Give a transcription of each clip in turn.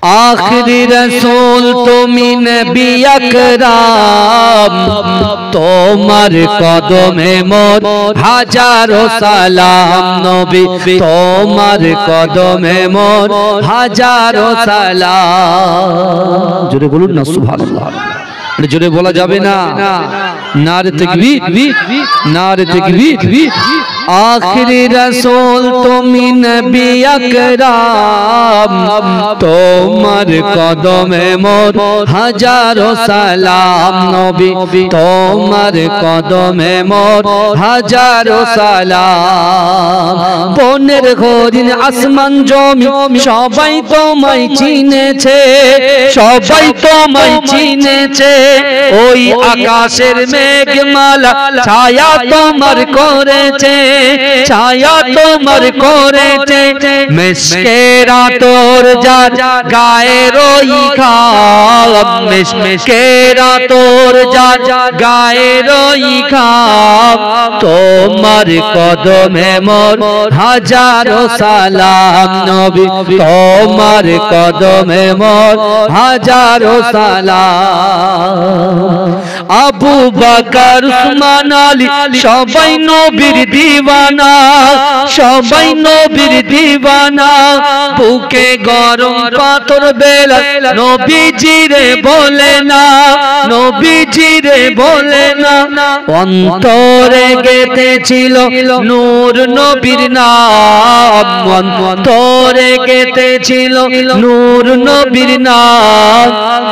आखिरी रसूल तुमी नबी अकराम तोमार कदमे मोर हाजारो सलाम नबी तोमार कदमे मोर हाजारो सलाम। जोरे बोलुन ना सुभानाल्लाह। जोरे बोला जाबे ना नारे तकबीर नारे तकबीर। आखिरी रसूल तुमी नबी अकराम तोमार कदमे मोर हाजारो सलाम नबी तोमार कदमे मोर हाजारो सलाम। बনের হরিণ আসমান জমি সবাই তোমায় চিনেছে সবাই তোমায় চিনেছে ওই আকাশের মেঘমালা ছায়া তোমার করেছে ছায়া তোমার করেছে মিশকেরা তোর যার গায়ের ওই খাম মিশকেরা তোর যার গায়ের ওই খাম তোমার কদমে মোর হাজারো সালাম নবী তোমার কদমে মোর হাজারো সালাম। আবু বকর উসমান আলী সবাই নবীর দিওয়ানা সবাই নবীর দিওয়ানা বুকে গরম পাথর বেলা নবীজিরে বলে না নবীজিরে বলে না অন্তরে গেঁথেছিল নূর নবীর নাম অন্তরে গেঁথেছিল নূর নবীর নাম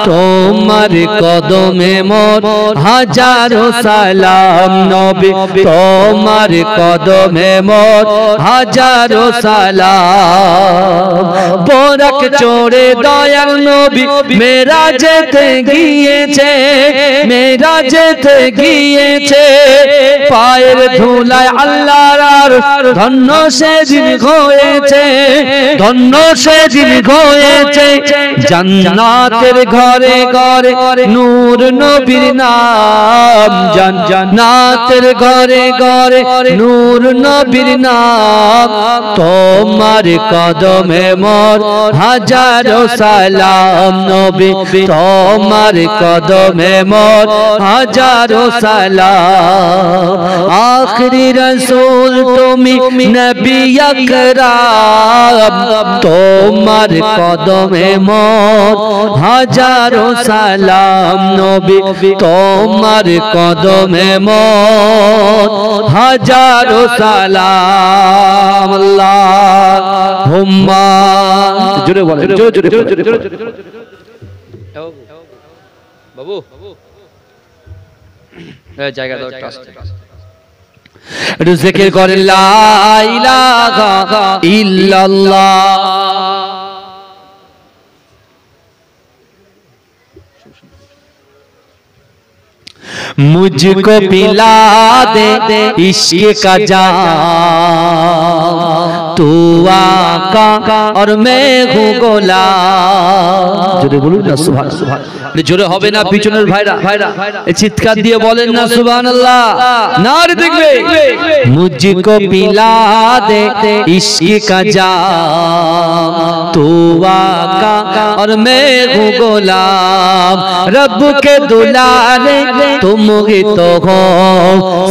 তোমার কদমে মোর হাজারো সালাম নবী তোমার কদমে মোর হাজারো সালাম। বরাক চড়ে দয়াল নবী মেরাজেতে গিয়েছে মেরাজেতে গিয়েছে পায়ের ধুলায় আল্লাহর আরশ ধন্য সেদিন হয়েছে ধন্য সেদিন হয়েছে জান্নাতের ঘরে ঘরে নূর নবীর নাম জান্নাতের ঘরে ঘরে নূর নবীর নাম তোমার কদমে মোর হাজারো সালাম নবী তোমার কদমে মোর হাজারো সালাম। আখরি রসূল তুমি নবী আকরাম তোমার কদমে মোর হাজারো সালাম নবী তোমার কদমে মোর হাজারো সালাম। আল্লাহুম্মা জোরে বলেন জোরে জোরে জোরে বাবু এই জায়গা দাও একটু জিকির করেন লা ইলাহা ইল্লাল্লাহ। मुझको पिला दे इश्क का जाम तू आका और मैं हूँ गुलाम। जोरे बोलুন না সুবহানাল্লাহ। জোরে হবে না পিছনের ভাইরা এই চিৎকার দিয়ে বলেন না সুবহানাল্লাহ নারে দেখবে। मुझको पिला दे इश्क का जाम तू आका और मैं हूँ गुलाम रब के दुलारे तुम ही तो हो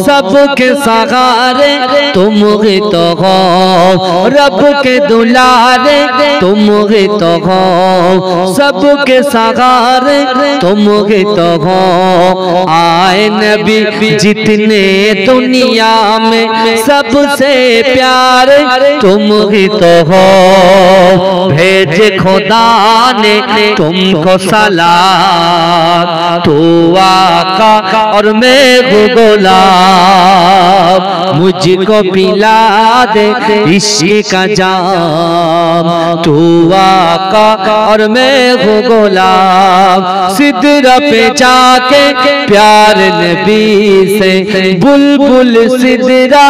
सबके सहारे तुम ही तो हो रब के दुलारे तुम ही तो हो सबके सहारे तुम ही तो हो आए नबी जितने दुनिया में सबसे प्यारे तुम ही तो हो भेजे खुदा ने तुमको सलाम तू आका और मैं हूँ गुलाम मुझको पिला दे इश्क का जाम तू आका और मैं हूँ गुलाम। सिदरा पे जाके प्यार नबी से बुलबुल सिदरा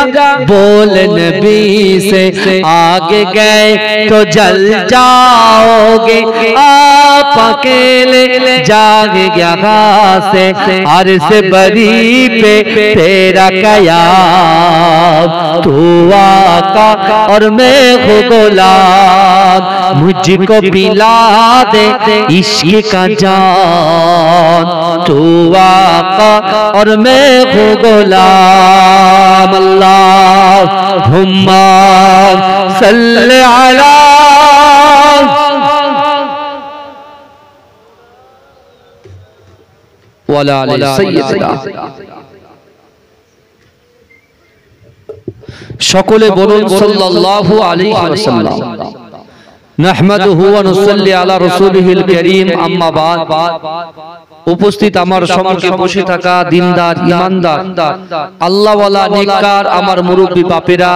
बोल नबी से आगे गए तो जल जाओगे आप अकेले जागे यहाँ से अर्श बरी पे तेरा कयाम। तू आका और मैं हूँ गुलाम, मुझको पिला दे इश्क का जाम। तू आका और मैं हूँ गुलाम। अल्लाहुम्मा सल्ली अला वाला सय्यदना। সকলে বলুন সাল্লাল্লাহু আলাইহি ওয়াসাল্লাম। নাহমাদুহু ওয়া নুসাল্লি আলা রাসূলিহিল কারীম, আম্মা বাদ। উপস্থিত আমার সম্মুখে বসে থাকা দিনদার ইমানদার আল্লাহওয়ালা নেককার আমার মুরব্বি বাপেরা,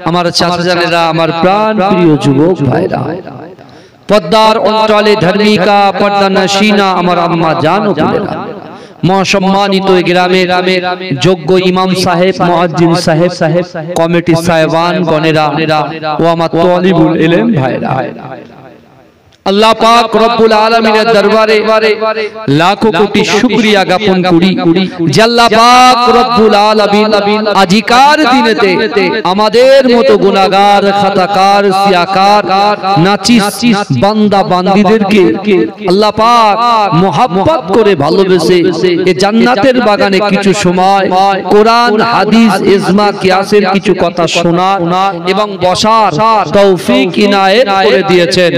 আমার চাচাজানেরা, আমার প্রাণ প্রিয় যুবক ভাইরা, পদ্মার অঞ্চলে ধার্মিকা পর্দা নশীনা আমার আম্মা জান ও বোনেরা, মহাসম্মানিত গ্রামের যোগ্য ইমাম সাহেব, মুয়াজ্জিন সাহেব, কমিটি সাহেবান গণেরা ও আমার তালিবুল ইলম ভাইরা, আল্লাহ পাক রব্বুল আলামিনের দরবারে লাখো কোটি শুকরিয়া জ্ঞাপন করি যে আল্লাহ পাক রব্বুল আলামিন আজিকার দিনেতে আমাদের মতো গুনাহগার, খাতাকার, সিয়াকার, নাচিস বান্দা বান্দীদেরকে আল্লাহ পাক মোহাব্বত করে ভালোবেসে এই জান্নাতের বাগানে কিছু সময় কোরআন, হাদিস, ইজমা, কিয়াসের কিছু কথা শোনা এবং বসার তৌফিক ইনায়েত করে দিয়েছেন।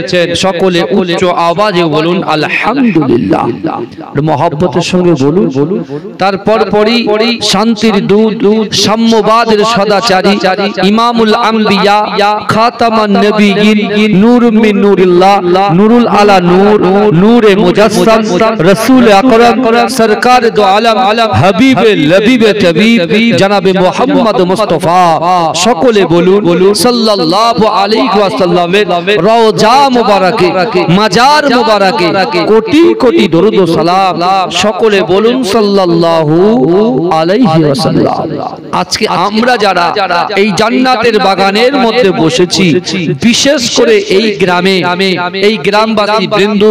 সকলে উচ্চ আওয়াজে বলুন আলহামদুলিল্লাহ, মহব্বতের সঙ্গে বলুন। তারপর পরই শান্তির দূত, সাম্যবাদের সদাচারী, ইমামুল আম্বিয়া, খাতামান নবিয়্যিন, নূর মিন নূরিল্লাহ, নুরুল আলা নূর, নূরে মুজাসসাম, রাসূল আকরাম, সরকার দো আলম, হাবিবে লবিবে তবিব, জনাবে মুহাম্মদ মুস্তাফা, সকলে বলুন সাল্লাল্লাহু আলাইহি ওয়াসাল্লামের রওজা মুবারকে, মাজার মুবারকে কোটি কোটি দরুদ ও সালাম। সকলে বলুন সাল্লাল্লাহু আলাইহি ওয়াসাল্লাম। আজকে আমরা যারা এই জান্নাতের বাগানের মধ্যে বসেছি, বিশেষ করে এই গ্রামে, এই গ্রামবাসী বৃন্দ,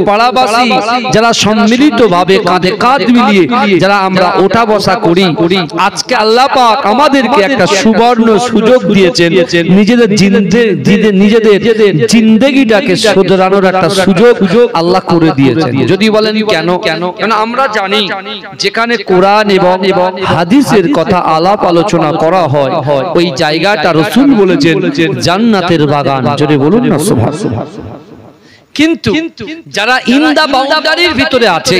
পাড়াবাসী যারা সম্মিলিতভাবে কাঁধে কাঁধ মিলিয়ে যারা আমরা ওঠা বসা করি, আজকে আল্লাহ পাক আমাদেরকে একটা সুবর্ণ সুযোগ দিয়েছেন নিজেদের জিন্দেগিটাকে শুধরানোর একটা সুযোগ আল্লাহ করে দিয়েছেন। যদি বলেন কেন? কেন আমরা জানি যেখানে কোরআন এবং হাদিসের কথা আলাপ আলোচনা করা হয়, ওই জায়গাটা রাসূল বলেছেন জান্নাতের বাগান। যদি বলুন না সুবহানাল্লাহ। কিন্তু যারা ইন দা বাউন্ডারির ভিতরে আছে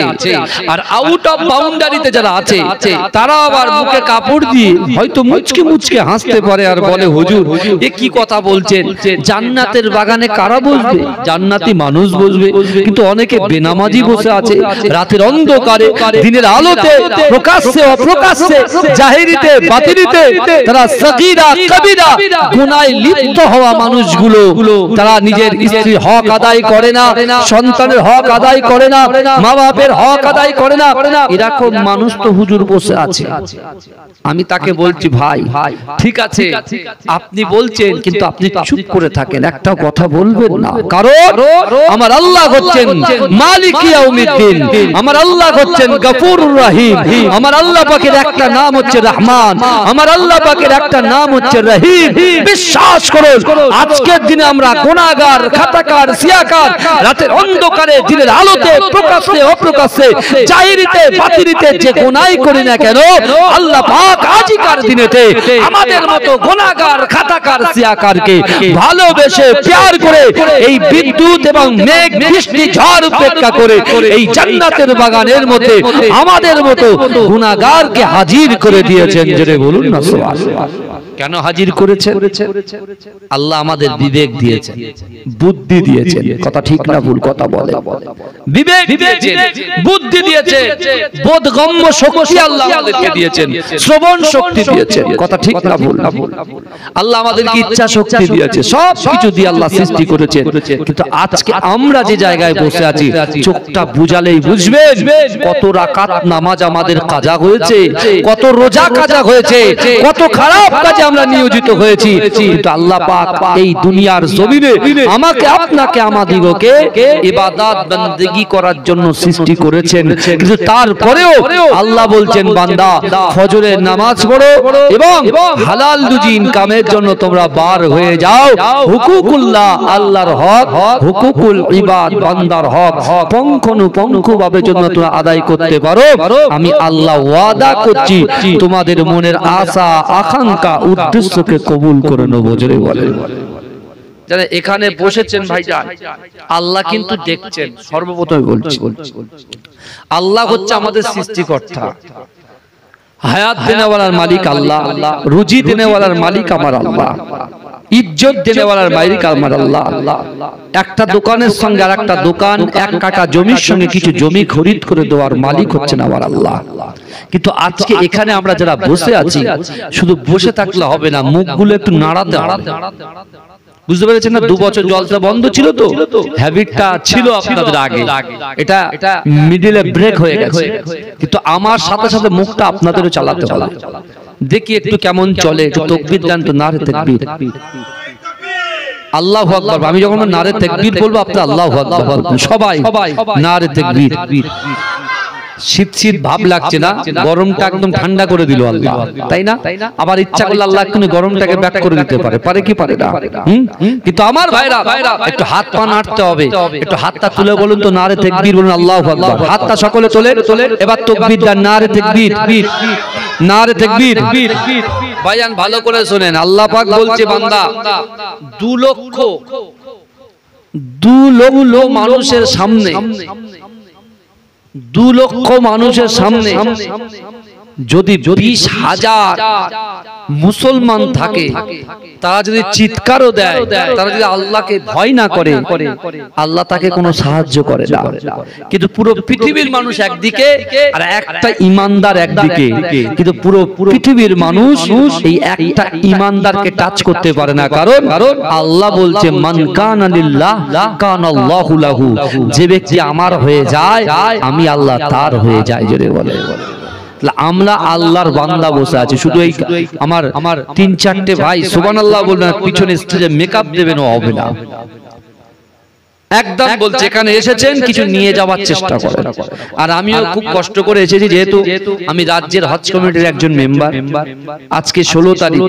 আর আউট অফ বাউন্ডারিতে যারা আছে, তারা আবার মুখে কাপড় দিয়ে হয়তো মুচকে মুচকে হাসতে পারে আর বলে হুজুর এ কি কথা বলছেন, জান্নাতের বাগানে কারা বসবে? জান্নাতি মানুষ বসবে। কিন্তু অনেকে বেনামাজি বসে আছে, রাতের অন্ধকারে দিনের আলোতে, প্রকাশ্যে অপ্রকাশ্যে, জাহিরিতে বাতিনিতে তারা সগীরা কবিরা গুনাহে লিপ্ত হওয়া মানুষগুলো, তারা নিজের স্ত্রীর হক আদায় করে না, সন্তানের হক আদায় করে না, মা বাপের হক আদায় করে না, এরকম মানুষ তো হুজুর বসে আছে। আমি তাকে বলছি ভাই ঠিক আছে আপনি বলছেন, কিন্তু আপনি চুপ করে থাকেন, একটা কথা বলবেন না। কারণ আমার আল্লাহ হচ্ছেন মালিক ইয়াউমিদ্দিন, আমার আল্লাহ হচ্ছেন গফুরুর রহিম, আমার আল্লাহ পাকের একটা নাম হচ্ছে রহমান, আমার আল্লাহ পাকের একটা নাম হচ্ছে রহিম। বিশ্বাস করুন আজকের দিনে আমরা গুনাহগার, খাতাকার, সিয়াকার, রাতের অন্ধকারে দিনের আলোতে, প্রকাশ্যে অপ্রকাশ্যে, জাহিরিতে বাতিনিতে যে গুনাহ করি না কেন, আল্লাহ পাক আজিকার দিনেতে আমাদের মতো গুনাহগার, খাতাকার, সিয়াকারকে ভালোবেসে প্যার করে এই বিদ্যুৎ এবং মেঘ, বৃষ্টি, ঝড় উপেক্ষা করে এই জান্নাতের বাগানের মধ্যে আমাদের মতো গুনাহগারকে হাজির করে দিয়েছেন। জোরে বলুন না সুবহানাল্লাহ। কেন হাজির করেছেন? আল্লাহ আমাদের বিবেক দিয়েছেন, বুদ্ধি দিয়েছেন। কথা ঠিক না ভুল কথা বলে? বিবেক দিয়েছেন, বুদ্ধি দিয়েছেন, বোধগম্য শক্তি আল্লাহ আমাদেরকে দিয়েছেন, শ্রবণ শক্তি দিয়েছেন। কথা ঠিক না ভুল? আল্লাহ আমাদেরকে ইচ্ছা শক্তি দিয়েছে, সব কিছু দিয়ে আল্লাহ সৃষ্টি করেছেন। কিন্তু আজকে আমরা যে জায়গায় বসে আছি, চোখটা বুঝালেই বুঝবেন কত রাকাত নামাজ আমাদের কাজা হয়েছে, কত রোজা কাজা হয়েছে, কত খারাপ কাজে আমরা নিয়োজিত হয়েছি, কিন্তু আল্লাহ পাক এই দুনিয়ার জমিনে আমাকে আপনাকে আমাদিগকে ইবাদত বندگی করার জন্য সৃষ্টি করেছেন। কিন্তু তারপরেও আল্লাহ বলছেন বান্দা ফজরের নামাজ পড়ো এবং হালাল রুজি ইনকামের জন্য তোমরা বার হয়ে যাও। হুকুকুল্লাহ আল্লাহর হক, হুকুকুল ইবাদ বান্দার হক পঙ্খানুপঙ্খ ভাবে জন্য তোমরা আদায় করতে পারো। আমি আল্লাহ ওয়াদা করছি তোমাদের মনের আশা আকাঙ্ক্ষা উদ্দেশ্যকে কবুল করে নেব। জোরে বলেন। যারা এখানে বসেছেন ভাইজান, আল্লাহ কিন্তু দেখছেন। সর্বপ্রথম বলছি আল্লাহ হচ্ছে আমাদের সৃষ্টিকর্তা, হায়াত দেনেওয়ালার মালিক আল্লাহ, রুজি দেনেওয়ালার মালিক আমার আল্লাহ, ইজ্জত দেনেওয়ালার মালিক আমার আল্লাহ। একটা দোকানের সঙ্গে আর একটা দোকান, এক কাটা জমির সঙ্গে কিছু জমি খরিদ করে দেওয়ার মালিক হচ্ছেন আমার আল্লাহ। কিন্তু আজকে এখানে আমরা যারা বসে আছি, শুধু বসে থাকলে হবে না, মুখগুলো একটু নাড়াতে হবে। বুঝতে পেরেছেন না? 2 বছর জলসা বন্ধ ছিল, তো হ্যাবিটটা ছিল আপনাদের আগে, এটা মিডলে ব্রেক হয়ে গেছে। কিন্তু আমার সাথে সাথে মুখটা আপনাদেরও চালাতে হবে। দেখি একটু কেমন চলে, একটু তাকবীর দেন তো, নারে তাকবীর, আল্লাহু আকবার। আমি যখন নারে তাকবীর বলবো আপনি আল্লাহু আকবার বলবেন, সবাই নারে তাকবীর। শীত শীত ভাব লাগছে না? গরমটা একদম ঠান্ডা করে দিল আল্লাহ, তাই না? আবার ইচ্ছা করলে আল্লাহ একটু গরমটাকে ব্যাক করে দিতে পারে, পারে কি পারে না? কিন্তু আমার ভাইরা একটু হাত পা নাড়তে হবে, একটু হাতটা তুলে বলুন তো নারে তাকবীর বলুন, আল্লাহু আকবার। হাতটা সকলে তোলে, এবার তাকবীর দেন, নারে তাকবীর, নারে তাকবীর। ভাইজান ভালো করে শুনেন, আল্লাহ পাক বলছে বান্দা 2 লক্ষ মানুষের সামনে, 2 লক্ষ মানুষের সামনে যদি 20,000 মুসলমান থাকে, তারা যদি চিৎকারও দেয়, তারা যদি আল্লাহকে ভয় না করে, আল্লাহ তাকে কোনো সাহায্য করে না। কিন্তু পুরো পৃথিবীর মানুষ একদিকে আর একটা ইমানদার একদিকে, কিন্তু পুরো পৃথিবীর মানুষ এই একটা ইমানদারকে টাচ করতে পারে না। কারণ আল্লাহ বলছে মান কানা লিল্লাহ কানাল্লাহু লাহু, যে ব্যক্তি আমার হয়ে যায় আমি আল্লাহ তার হয়ে যায়। জোরে বলে। আমরা আল্লাহর বান্দা বসে আছি, শুধু এই আমার 3-4টে ভাই সুবহানাল্লাহ বলবেন, পিছনে স্টেজে মেকআপ দেবেন হবে না। একদম বলছে এখানে এসেছেন কিছু নিয়ে যাওয়ার চেষ্টা করেন। আর আমিও খুব কষ্ট করে এসেছি, যেহেতু আমি রাজ্যের হজ কমিটির একজন মেম্বার। আজকে 16 তারিখ,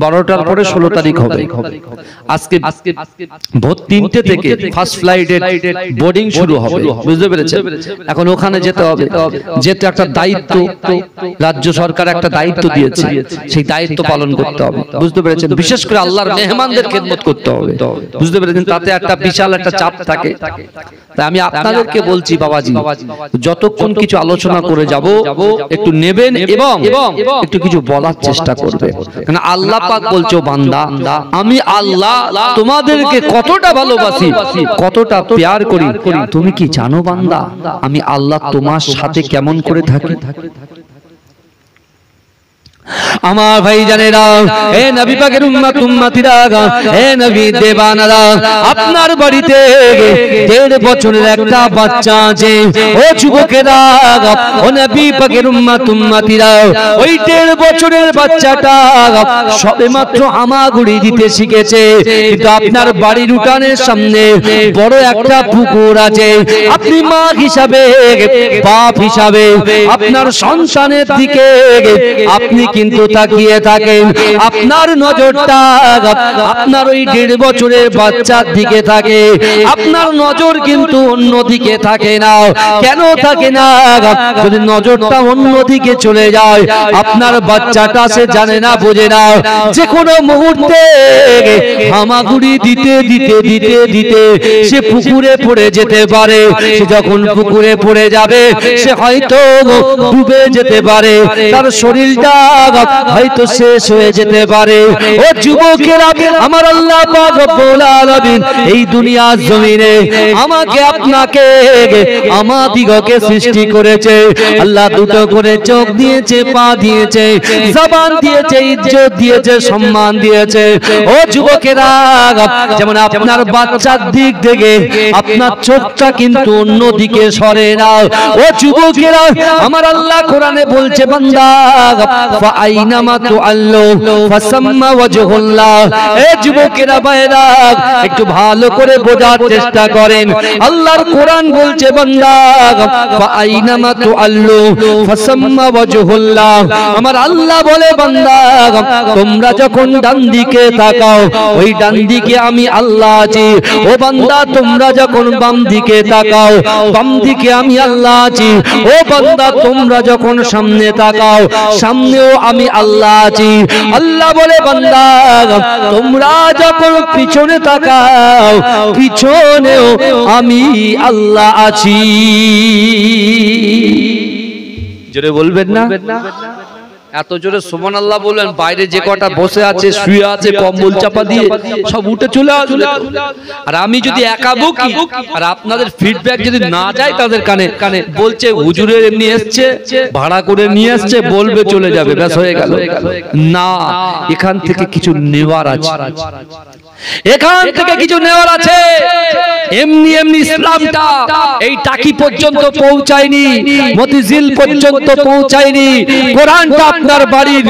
12টার পরে 16 তারিখ হবে। আজকে ভোর 3টে থেকে ফার্স্ট ফ্লাইটের বোর্ডিং শুরু হবে, বুঝতে পেরেছেন? এখন ওখানে যেতে হবে, যেহেতু একটা দায়িত্ব রাজ্য সরকার একটা দায়িত্ব দিয়েছে, সেই দায়িত্ব পালন করতে হবে, বুঝতে পেরেছেন? বিশেষ করে আল্লাহর মেহমানদের খেদমত করতে হবে, বুঝতে পেরেছেন? তাতে একটা বিশাল একটা চাপ থাকে। তাই আমি আপনাদেরকে বলছি বাবাজি, যতক্ষণ কিছু আলোচনা করে যাব একটু নেবেন এবং একটু কিছু বলার চেষ্টা করবেন। কারণ আল্লাহ পাক বলছো বান্দা আমি আল্লাহ তোমাদেরকে কতটা ভালোবাসি, কতটা প্যার করি, তুমি কি জানো বান্দা আমি আল্লাহ তোমার সাথে কেমন করে থাকি? আমার ভাই জানেরা, হে নবী পাকের উম্মত উম্মতিরা, হে নবী দেবানারা, আপনার বাড়িতে 1.5 বছরের একটা বাচ্চা আছে। ও যুবকেরা, ও নবী পাকের উম্মত উম্মতিরা, ওই 1.5 বছরের বাচ্চাটা সবেমাত্র হামাগুড়ি দিতে শিখেছে। কিন্তু আপনার বাড়ির উঠানের সামনে বড় একটা পুকুর আছে। আপনি মা হিসাবে, বাপ হিসাবে আপনার সন্তানের দিকে আপনি কিন্তু তাকিয়ে থাকেন, আপনার নজরটা আপনার ওই 1.5 বছরের বাচ্চার দিকে থাকে, আপনার নজর কিন্তু অন্যদিকে থাকে না। কেন থাকে না? যদি নজরটা অন্যদিকে চলে যায়, আপনার বাচ্চাটা সে জানে না, বোঝে না, যে কোনো মুহূর্তে হামাগুড়ি দিতে দিতে দিতে দিতে সে পুকুরে পড়ে যেতে পারে। সে যখন পুকুরে পড়ে যাবে, সে হয়তো ডুবে যেতে পারে, তার শরীরটা হয়তো শেষ হয়ে যেতে পারে। ও যুবকেরা, আমার আল্লাহ পাক রব্বুল আলামিন এই দুনিয়ার জমিনে আমাকে আপনাকে আমাদিগকে সৃষ্টি করেছে। আল্লাহ দুটো করে চোখ দিয়েছে, পা দিয়েছে, জবান দিয়েছে, ইজ্জত দিয়েছে, সম্মান দিয়েছে। ও যুবকেরা, যেমন আপনার বাচ্চার দিক থেকে আপনার চোখটা কিন্তু অন্যদিকে সরে না। ও যুবকেরা, আমার আল্লাহ কোরআনে বলছে বান্দা আইনামা তুআল্লু ফাসাম্মা ওয়াজহুল্লাহ। এই যুবকেরা ভাইরা একটু ভালো করে বোঝার চেষ্টা করেন। আল্লাহর কোরআন বলছে বান্দা আইনামা তুআল্লু ফাসাম্মা ওয়াজহুল্লাহ। আমার আল্লাহ বলে বান্দা তোমরা যখন ডান দিকে তাকাও ওই ডান দিকে আমি আল্লাহ আছি। ও বান্দা তোমরা যখন বাম দিকে তাকাও বাম দিকে আমি আল্লাহ আছি। ও বান্দা তোমরা যখন সামনে তাকাও সামনেও আমি আল্লাহ আছি। আল্লাহ বলে বান্দা তোমরা যখন পিছনে তাকাও পিছনেও আমি আল্লাহ আছি। জোরে বলবেন না? এত জোরে সুবহানাল্লাহ বললেন, বাইরে যে কটা বসে আছে শুয়ে আছে কম্বল চাপা দিয়ে সব উঠে চলে আসবে। আর আমি যদি একা বকি আর আপনাদের ফিডব্যাক যদি না যায় তাদের কানে কানে বলছে হুজুরের এমনি এসছে ভাড়া করে নিয়ে আসছে বলবে চলে যাবে ব্যাস হয়ে গেল। না, এখান থেকে কিছু নেওয়ার আছে, এখান থেকে কিছু নেওয়ার আছে। এমনি এমনি ইসলামটা এই টাকি পর্যন্ত পৌঁছায়নি, মতিঝিল পর্যন্ত পৌঁছায়নি। কোরআনটা আপনার বাড়ির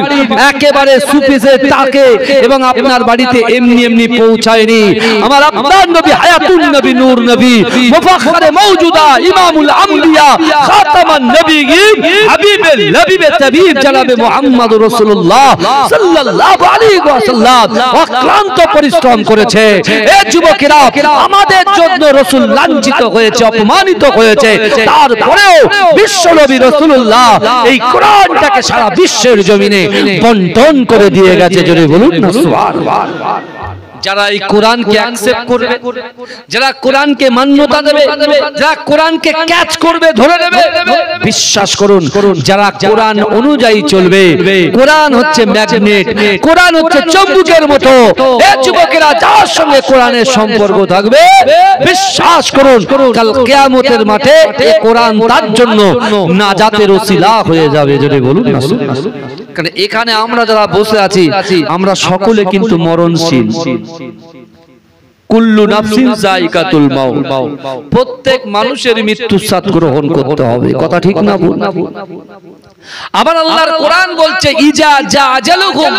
একেবারে সুপিসে তাকে এবং আপনার বাড়িতে এমনি এমনি পৌঁছায়নি। আমার আপনার নবী হায়াতুন নবী নূর নবী মুফাখখারে মওজুদা ইমামুল আম্বিয়া খাতামান নবিয়্যিন হাবিবুল নবী তাবিব জনাবে মুহাম্মদুর রাসূলুল্লাহ সাল্লাল্লাহু আলাইহি ওয়াসাল্লাম অক্লান্ত পরিশ্রম করেছে। এই যুবকেরা আমাদের জন্য রাসূল লাঞ্ছিত হয়েছে, অপমানিত হয়েছে, তারপরেও বিশ্ব নবী রাসূলুল্লাহ এই কোরআনটাকে সারা বিশ্বের জমিনে বন্টন করে দিয়ে গেছে। জোরে বলুন না সুবহানাল্লাহ। যারা এই কোরআনকে অ্যাকসেপ্ট করবে, যারা কোরআনকে মান্যতা দেবে, যারা কোরআনকে ক্যাচ করবে ধরে নেবে, বিশ্বাস করুন যারা কোরআন অনুযায়ী চলবে, কোরআন হচ্ছে ম্যাগনেট, কোরআন হচ্ছে চুম্বকের মতো। এই যুবকেরা যার সঙ্গে কোরআনের সম্পর্ক থাকবে বিশ্বাস করুন কাল কিয়ামতের মাঠে এই কোরআন তার জন্য নাজাতের ওসিলা হয়ে যাবে। যদি বলুন না, কারণ এখানে আমরা যারা বসে আছি আমরা সকলে কিন্তু মরণশীল। কুল্লু নাফসিন যায়িকাতুল মাউত, প্রত্যেক মানুষের মৃত্যুর স্বাদ গ্রহণ করতে হবে। কথা ঠিক না ভুল? আবার আল্লাহর কোরআন বলছে ইজা জা আজালুহুম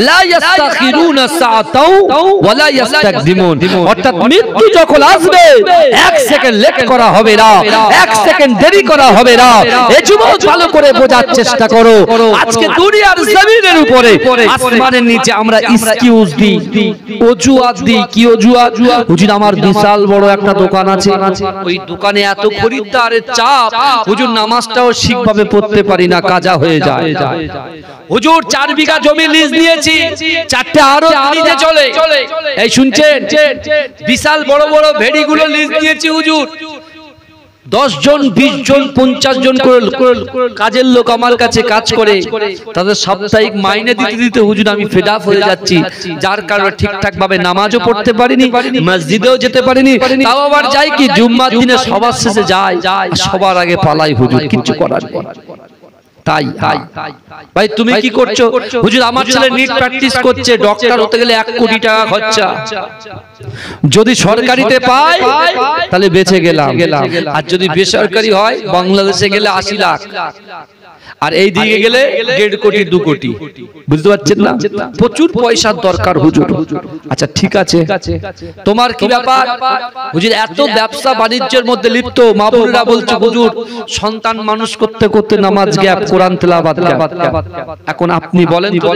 লা ইস্তাখিরুনা সাআতাও ওয়া লা ইস্তাকদিমুন, অর্থাৎ মৃত্যু যখন আসবে এক সেকেন্ড লেট করা হবে না, এক সেকেন্ড দেরি করা হবে না। এই যুবক ভালো করে বোঝার চেষ্টা করো। আজকে দুনিয়ার জমিনের উপরে আসমানের নিচে আমরা এক্সকিউজ দিই, অজুহাত দিই। কি অজুহাত? হুজুর আমার বিশাল বড় একটা দোকান আছে, ওই দোকানে এত খরিদ্দারের চাপ, হুজুর নামাজটাও ঠিকভাবে পড়তে পারি না, কাজা হয়ে যায়। হুজুর 4 বিঘা জমি লিজ নিয়েছি, 4টে আরো লিজে চলে। এই শুনছেন? বিশাল বড় বড় ভেড়িগুলো লিজ নিয়েছি হুজুর। 10 জন 20 জন 50 জন করে কাজের লোক আমার কাছে কাজ করে, তাদের সাপ্তাহিক মাইনে দিতে দিতে হুজুর আমি ফেড আপ হয়ে যাচ্ছি। যার কারণে ঠিকঠাক ভাবে নামাজও পড়তে পারিনি, মসজিদেও যেতে পারিনি। তাও আবার যাই কি জুম্মার দিনে সবার শেষে যায়, সবার আগে পালাই হুজুর, কিছু করার নেই। তাই ভাই তুমি কি করছো? হুজুর আমার ছেলে নিট প্র্যাকটিস করছে, ডক্টর হতে গেলে 1 কোটি টাকা খরচা, যদি সরকারিতে পাই তাহলে বেঁচে গেলাম, আর যদি বেসরকারি হয় বাংলাদেশে গেলে 80 লাখ, আর এই দিকে গেলে 1.5 কোটি 2 কোটি। বুঝতে পারছেন না? প্রচুর পয়সার দরকার হুজুর। আচ্ছা ঠিক আছে, তোমার কি ব্যাপার? হুজুর এত ব্যবসা বাণিজ্যের মধ্যে লিপ্ত, মাবুররা বলছে হুজুর সন্তান মানুষ করতে করতে নামাজ গ্যাপ, কোরআন তেলাওয়াত গ্যাপ। এখন আপনি বলেন তো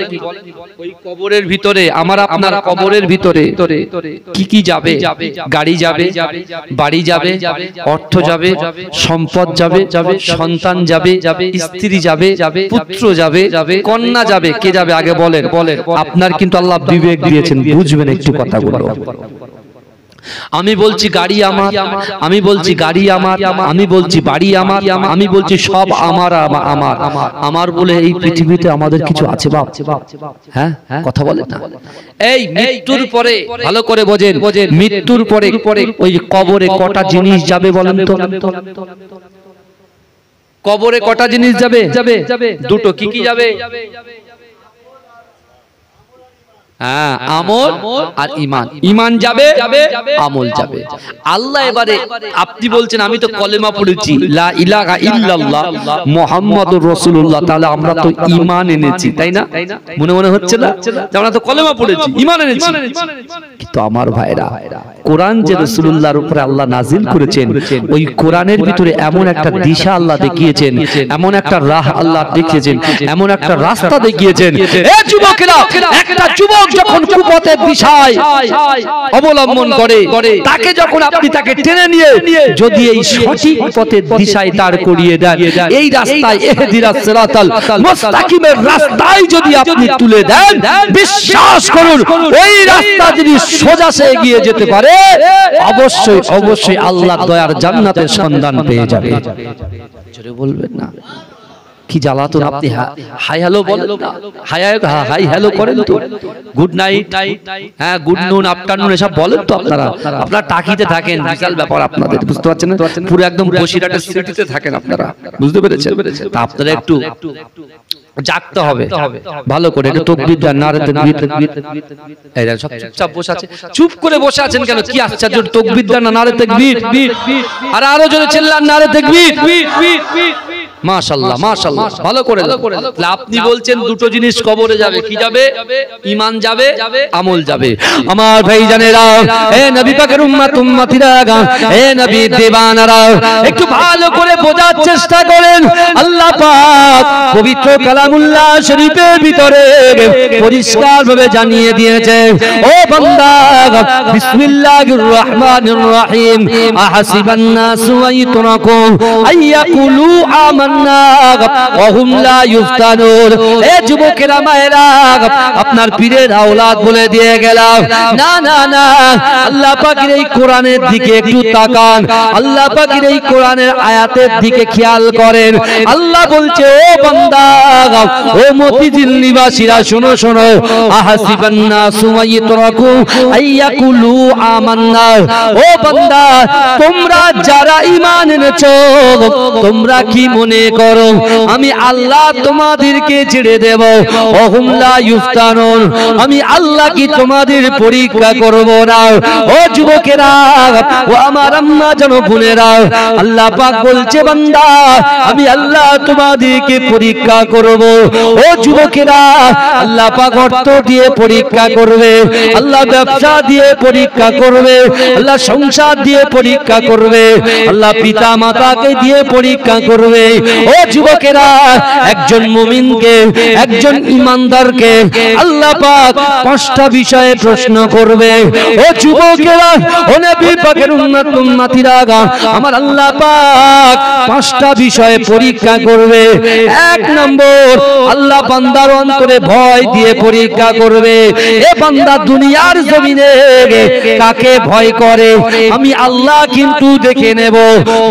ওই কবরের ভিতরে, আমার আপনার কবরের ভিতরে কি কি যাবে? গাড়ি যাবে, বাড়ি যাবে, অর্থ যাবে, সম্পদ যাবে, সন্তান যাবে, স্ত্রী যাবে, পুত্র যাবে, কন্যা যাবে। কে যাবে আগে বলেন? আপনার কিন্তু আল্লাহ বিবেক দিয়েছেন, বুঝবেন একটু কথাগুলো। আমি বলছি গাড়ি আমার, আমি বলছি গাড়ি আমার, আমি বলছি বাড়ি আমার, আমি বলছি সব আমার আমার আমার বলে এই পৃথিবীতে আমাদের কিছু আছে বাপ? হ্যাঁ কথা বলেন না। এই মৃত্যুর পরে ভালো করে বোঝেন, মৃত্যুর পরে ওই কবরে কটা জিনিস যাবে বলেন তো? কবরে কটা জিনিস যাবে? 2টো। কি কি যাবে? হ্যাঁ, আমল আর ঈমান। ঈমান যাবে, আমল যাবে। আল্লাহ এবারে আপনি বলছেন আমি তো কলেমা পড়েছি লা ইলাহা ইল্লাল্লাহ মুহাম্মাদুর রাসূলুল্লাহ, তাহলে আমরা তো ঈমান এনেছি, তাই না? মনে মনে হচ্ছে না যে আমরা তো কলেমা পড়েছি, ঈমান এনেছি। কিন্তু আমার ভাইরা, কোরআন যে রাসূলুল্লাহর উপরে আল্লাহ নাজিল করেছেন, ওই কোরআনের ভিতরে এমন একটা দিশা আল্লাহ দেখিয়েছেন, এমন একটা রাহ আল্লাহ দেখিয়েছেন, এমন একটা রাস্তা দেখিয়েছেন। এ যুবকেরা, একটা যুবক যখন কুপথের দিশায় অবলম্বন করে, তাকে যখন আপনি তাকে টেনে নিয়ে যদি এই সঠিক পথের দিশায় দাঁড় করিয়ে দেন, এই রাস্তায় ইহদিনাস সিরাতাল মুস্তাকিমের রাস্তায় যদি আপনি তুলে দেন, বিশ্বাস করুন ওই রাস্তা যদি সোজা সে এগিয়ে যেতে পারে, অবশ্যই অবশ্যই আল্লাহর দয়ার জান্নাতের সন্ধান পেয়ে যাবে। জোরে বলবেন না? কি জ্বালাতন! আপনি হাই হ্যালো বলেন না, হাই হ্যালো করেন তো, গুড নাইট, হ্যাঁ গুড নুন, আফটারনুন এসব বলেন তো আপনারা। আপনারা টাকিতে থাকেন, বিশাল ব্যাপার আপনাদের, বুঝতে পারছেন না? পুরো একদম বসিরহাটের সিটিতে থাকেন আপনারা, বুঝতে পেরেছেন? তা আপনারা একটু জাগতে হবে ভালো করে, একটু তাকবীর দেন, নারে তাকবীর, এই দেখেন সব চুপচাপ বসে আছে। চুপ করে বসে আছেন কেন? কি আশ্চর্য! তাকবীর দেন না, নারে তাকবীর, আর আরো জোরে চিল্লান, নারে তাকবীর। মাশাআল্লাহ মাশাআল্লাহ, ভালো করে। আপনি বলছেন দুটো জিনিস কবরে যাবে, কি যাবে? ঈমান যাবে, আমল যাবে। আমার ভাইজানেরা, হে নবী পাকের উম্মত উম্মতিরা, হে নবী দিওয়ানারা, একটু ভালো করে বোঝার চেষ্টা করেন। আল্লাহ পাক পবিত্র কালামুল্লাহ শরীফের ভিতরে পরিষ্কার ভাবে জানিয়ে দিয়েছে, ও বান্দা, বিসমিল্লাহির রহমানির রহিম, আহাসিবান নাসু আইতুরাকু আইয়াকুলু এ যুবকেরা, মায়েরা, আপনার পীরের আওলাদ বলে দিয়ে গেলাম, না না না, আল্লাহ পাকের এই কোরআনের দিকে একটু তাকান, আল্লাহ পাকের এই কোরআনের আয়াতের দিকে খেয়াল করেন। আল্লাহ বলছে, ও বান্দা, ও মতিঝিল নিবাসীরা, শোনো শোনো, আহাসিবান নাসু আইতুরাকু আইয়াকুলু আমান্না, ও বান্দা, তোমরা যারা ঈমান এনেছো, তোমরা কি মনে করো আমি আল্লাহ তোমাদেরকে ছেড়ে দেব? ওহুম লা ইফতানুন, আমি আল্লাহ কি তোমাদের পরীক্ষা করব না? ও যুবকেরা, ও আমার আম্মা জান বোনেরা, আল্লাহ পাক বলছে, বান্দা, আমি আল্লাহ তোমাদেরকে পরীক্ষা করব। ও যুবকেরা, আল্লাহ পাক অর্থ দিয়ে পরীক্ষা করবে, আল্লাহ ব্যবসা দিয়ে পরীক্ষা করবে, আল্লাহ সংসার দিয়ে পরীক্ষা করবে, আল্লাহ পিতা মাতাকে দিয়ে পরীক্ষা করবে। ও যুবকেরা, একজন মুমিনকে, একজন ঈমানদারকে আল্লাহ পাক পাঁচটা বিষয়ে প্রশ্ন করবে। ও যুবকেরা, ও নবী পাকের উম্মত উম্মতিরা, আমার আল্লাহ পাক পাঁচটা বিষয়ে পরীক্ষা করবে। এক নম্বর, আল্লাহ বান্দার অন্তরে ভয় দিয়ে পরীক্ষা করবে। এ বান্দা, দুনিয়ার জমিনে কাকে ভয় করে আমি আল্লাহ কিন্তু দেখে নেব।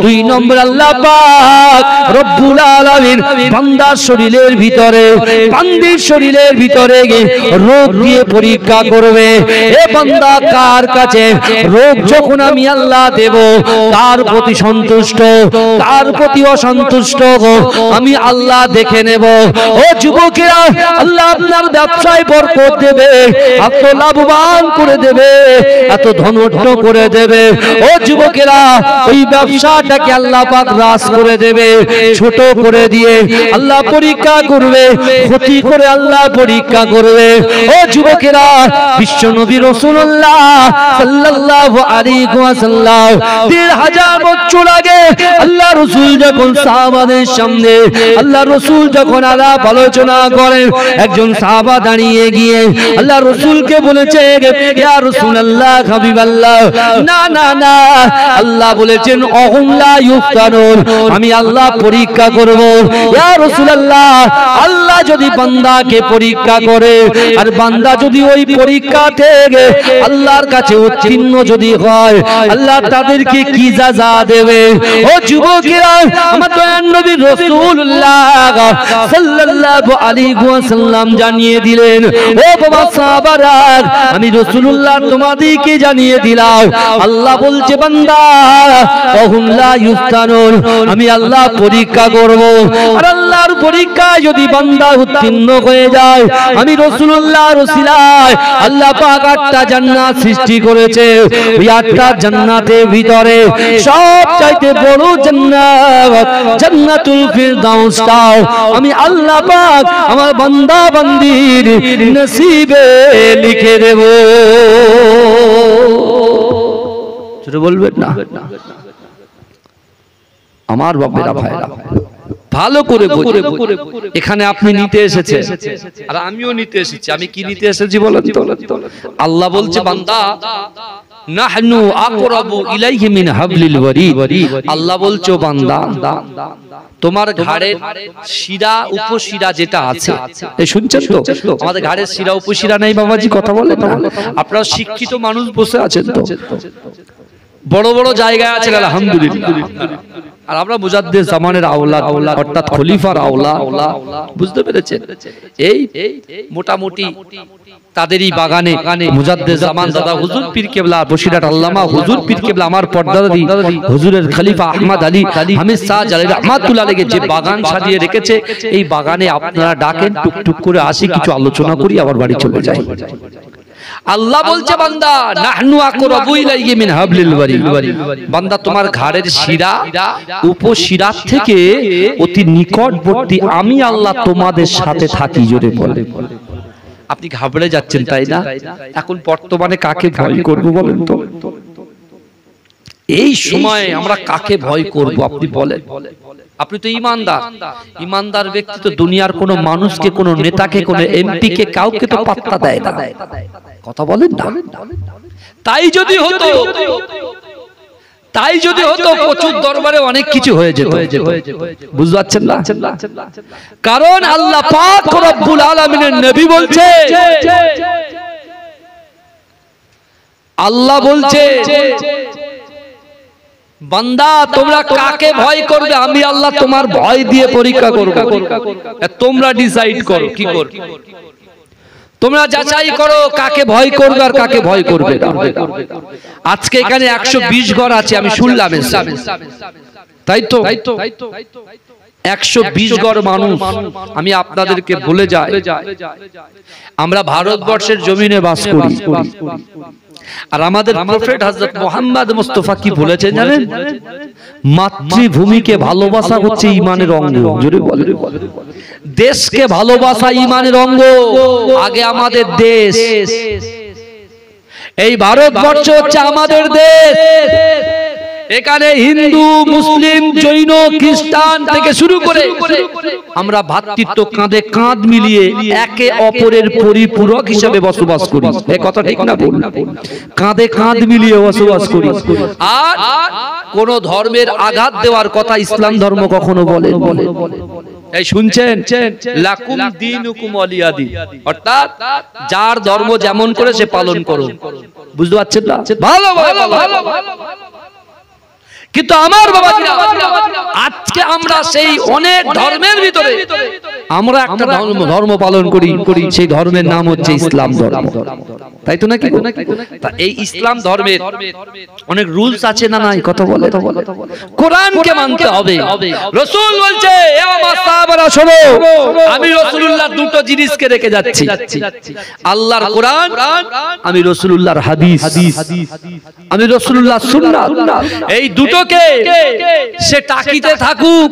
দুই নম্বর, আল্লাহ পাক রব্বুল আলামিন বান্দার শরীরের ভিতরে, বান্দির শরীরের ভিতরে রোগ দিয়ে পরীক্ষা করবে। এ বান্দা, কার কাছে রোগ যখন আমি আল্লাহ দেব, তার প্রতি সন্তুষ্ট, তার প্রতি অসন্তুষ্ট আমি আল্লাহ দেখে নেব। ও যুবকেরা, আল্লাহ আপনার ব্যবসায় বরকত দেবে, এত লাভবান করে দেবে, এত ধনঢ্য করে দেবে। ও যুবকেরা, ওই ব্যবসাটাকে আল্লাহ পাক রাস করে দেবে, ছোট করে দিয়ে আল্লাহ পরীক্ষা করবে, ক্ষতি করে আল্লাহ পরীক্ষা করবে। ও যুবকেরা, বিশ্ব নবী রাসূলুল্লাহ সাল্লাল্লাহু আলাইহি ওয়াসাল্লাম ১৫০০ বছর আগে আল্লাহ রাসূল যখন সাহাবাদের সামনে, আল্লাহ রাসূল যখন আলাপ আলোচনা করেন, একজন সাহাবা দাঁড়িয়ে গিয়ে আল্লাহ রাসূলকে বলেছে, ইয়া রাসূলুল্লাহ, হাবিবাল্লাহ, না না না, আল্লাহ বলেছেন, ওহুম লা ইফতানুন, আমি আল্লাহ পরীক্ষা করব। ইয়া রাসূলুল্লাহ, আল্লাহ যদি বান্দাকে পরীক্ষা করে, আর বান্দা যদি ওই পরীক্ষা থেকে আল্লাহর কাছে উত্তীর্ণ যদি হয়, আল্লাহ তাদেরকে কি সাজা দেবে? ও যুবকেরা, আমার দয়ার নবী রাসূলুল্লাহ সাল্লাল্লাহু আলাইহি ওয়াসাল্লাম জানিয়ে দিলেন, ও বাবা সাহাবারা, আমি রাসূলুল্লাহ তোমাদেরকে জানিয়ে দিলাম, আল্লাহ বলছে, বান্দা, ওহুম লা ইফতানুন, আমি আল্লাহ পরীক্ষা পরীক্ষা করব আর আল্লাহর পরীক্ষায় যদি বান্দা উত্তীর্ণ হয়ে যায় আমি রাসূলুল্লাহর ওসিলায় আল্লাহ পাক 8টা জান্নাত সৃষ্টি করেছে ওই 8টা জান্নাতের ভিতরে সবচাইতে বড় জান্নাত জান্নাতুল ফিরদাউসটা আমি আল্লাহ পাক আমার বান্দা বান্দির নসিবে লিখে দেব সেটা বলবেন না আমার বাপেরা ভাইরা ভালো করে এখানে আপনি নিতে এসেছেন আর আমিও নিতে এসেছি আমি কি নিতে এসেছি বলেন তো আল্লাহ বলছে বান্দা নাহনু আকরাবু ইলাইহি মিন হাবলিল ওয়ারিদ আল্লাহ বলছো বান্দা তোমার ঘাড়ের শিরা উপশিরা যেটা আছে এই শুনছেন তো আমাদের ঘাড়ের শিরা উপশিরা নেই বাবাজি কথা বলেন না আপনারা শিক্ষিত মানুষ বসে আছেন তো বড় বড় জায়গায় আছেন আলহামদুলিল্লাহ আর আমরা মুজাদ্দিদ জামানের আওলাদ অর্থাৎ খলিফার আওলাদ বুঝতে পেরেছেন এই মোটামুটি তাদেরই বাগানে মুজাদ্দিদ জামান দাদা হুজুর পীর কেবলা বসিরহাট আল্লামা হুজুর পীর কেবলা আমার পর্দাদাদি হুজুরের খলিফা আহমদ আলী হামিদ শাহ জালালি রাহমাতুল্লাহ আলাইহি যে বাগান সাজিয়ে রেখেছে এই বাগানে আপনারা ডাকেন টুকটুক করে আসি কিছু আলোচনা করি আবার বাড়ি চলে যাই আল্লাহ বলছে বান্দা নাহনু আকরাবু ইলাইহি মিন হাবলিল ওয়ারিদ বান্দা তোমার ঘাড়ের শিরা উপশিরা থেকে অতি নিকটবর্তী আমি আল্লাহ তোমাদের সাথে থাকি জোরে বলে আপনি ঘাবড়ে যাচ্ছেন তাই না এখন বর্তমানে কাকে ভয় করব বলেন তো এই সময় আমরা কাকে ভয় করব আপনি বলেন আপনি তো ইমানদার ব্যক্তি তো দুনিয়ার কোনো মানুষকে কোনো নেতাকে কোনো এমপি কে কাউকে তো পাত্তা দেয় না কথা বলেন না তাই যদি হতো প্রচুর দরবারে অনেক কিছু হয়ে যেত বুঝতে পারছেন না কারণ আল্লাহ পাক রব্বুল আলামিনের নবী বলছে আল্লাহ বলছে বান্দা তোমরা কাকে ভয় করবে আমি আল্লাহ তোমার ভয় দিয়ে পরীক্ষা করব তোমরা ডিসাইড করো কি করবে তোমরা যাচাই করো কাকে ভয় করবে আর কাকে ভয় করবে না আজকে এখানে 120 ঘর আছে আমি শুনলাম তাই তো 120 ঘর মানুষ আমি আপনাদেরকে বলে যাই আমরা ভারতবর্ষের জমিনে বাস করি আর আমাদের প্রফেট হযরত মুহাম্মদ মুস্তাফা কি বলেছেন জানেন মাতৃভূমিকে ভালোবাসা হচ্ছে ঈমানের অঙ্গ জোরে বলেন দেশকে ভালোবাসা ঈমানের অঙ্গ আগে আমাদের দেশ এই ভারতবর্ষ হচ্ছে আমাদের দেশ এখানে হিন্দু মুসলিম জৈন খ্রিস্টান থেকে শুরু করে আমরা ভ্রাতৃত্ব কাঁধে কাঁধ মিলিয়ে একে অপরের পরিপূরক হিসেবে বসবাস করি এই কথা ঠিক না বল কাঁধে কাঁধ মিলিয়ে বসবাস করি আর কোন ধর্মের আঘাত দেওয়ার কথা ইসলাম ধর্ম কখনো বলে এই শুনছেন লাকুম দীনুকুম ওয়ালিয়া দীন অর্থাৎ যার ধর্ম যেমন করে সে পালন করুন বুঝতে পারছেন না ভালো কিন্তু আমার বাবাজিরা আজকে আমরা সেই অনেক ধর্মের ভিতরে আমরা একটা ধর্ম পালন করি সেই ধর্মের নাম হচ্ছে ইসলাম ধর্ম তাই তো নাকি তা এই ইসলাম ধর্মের অনেক রুলস আছে না নাই কথা বলে কোরআনকে মানতে হবে রাসূল বলছে এ আমার সাহাবারা শোনো আমি রাসূলুল্লাহ দুটো জিনিসকে রেখে যাচ্ছি আল্লাহর কোরআন আমি রাসূলুল্লাহর হাদিস আমি রাসূলুল্লাহর সুন্নাত এই দুটোকে সে টাকিতে থাকুক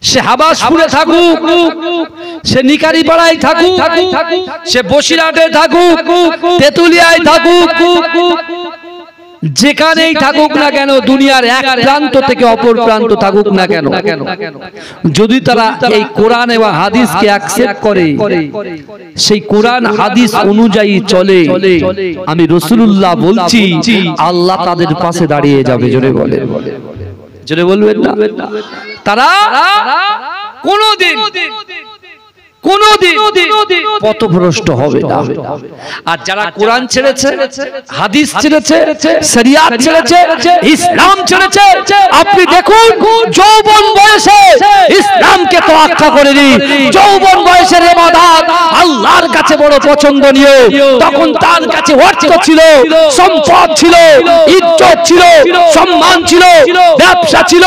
সে হাবাসপুরে থাকুক সে নিকারি পাড়ায় থাকুক সে বসিরহাটে থাকুক তেতুলিয়ায় থাকুক যেখানেই থাকুক না কেন দুনিয়ার এক প্রান্ত থেকে অপর প্রান্ত থাকুক না কেন যদি তারা এই কোরআন এবং হাদিসকে অ্যাকসেপ্ট করে সেই কোরআন হাদিস অনুযায়ী চলে আমি রাসূলুল্লাহ বলছি আল্লাহ তাদের পাশে দাঁড়িয়ে যাবে জোরে বলবেন না তারা কোনদিন কোনদিন পথভ্রষ্ট হবে না। আর যারা কোরআন ছেড়েছে, হাদিস ছেড়েছে, শরিয়াত ছেড়েছে, ইসলাম ছেড়েছে, আপনি দেখুন যৌবন বয়সে ইসলামকে তোয়াক্কা করেনি। যৌবন বয়সের ইবাদত আল্লাহর কাছে বড় পছন্দনীয়। তখন তার কাছে অর্থ ছিল, সম্পদ ছিল, ইজ্জত ছিল, সম্মান ছিল, ব্যবসা ছিল।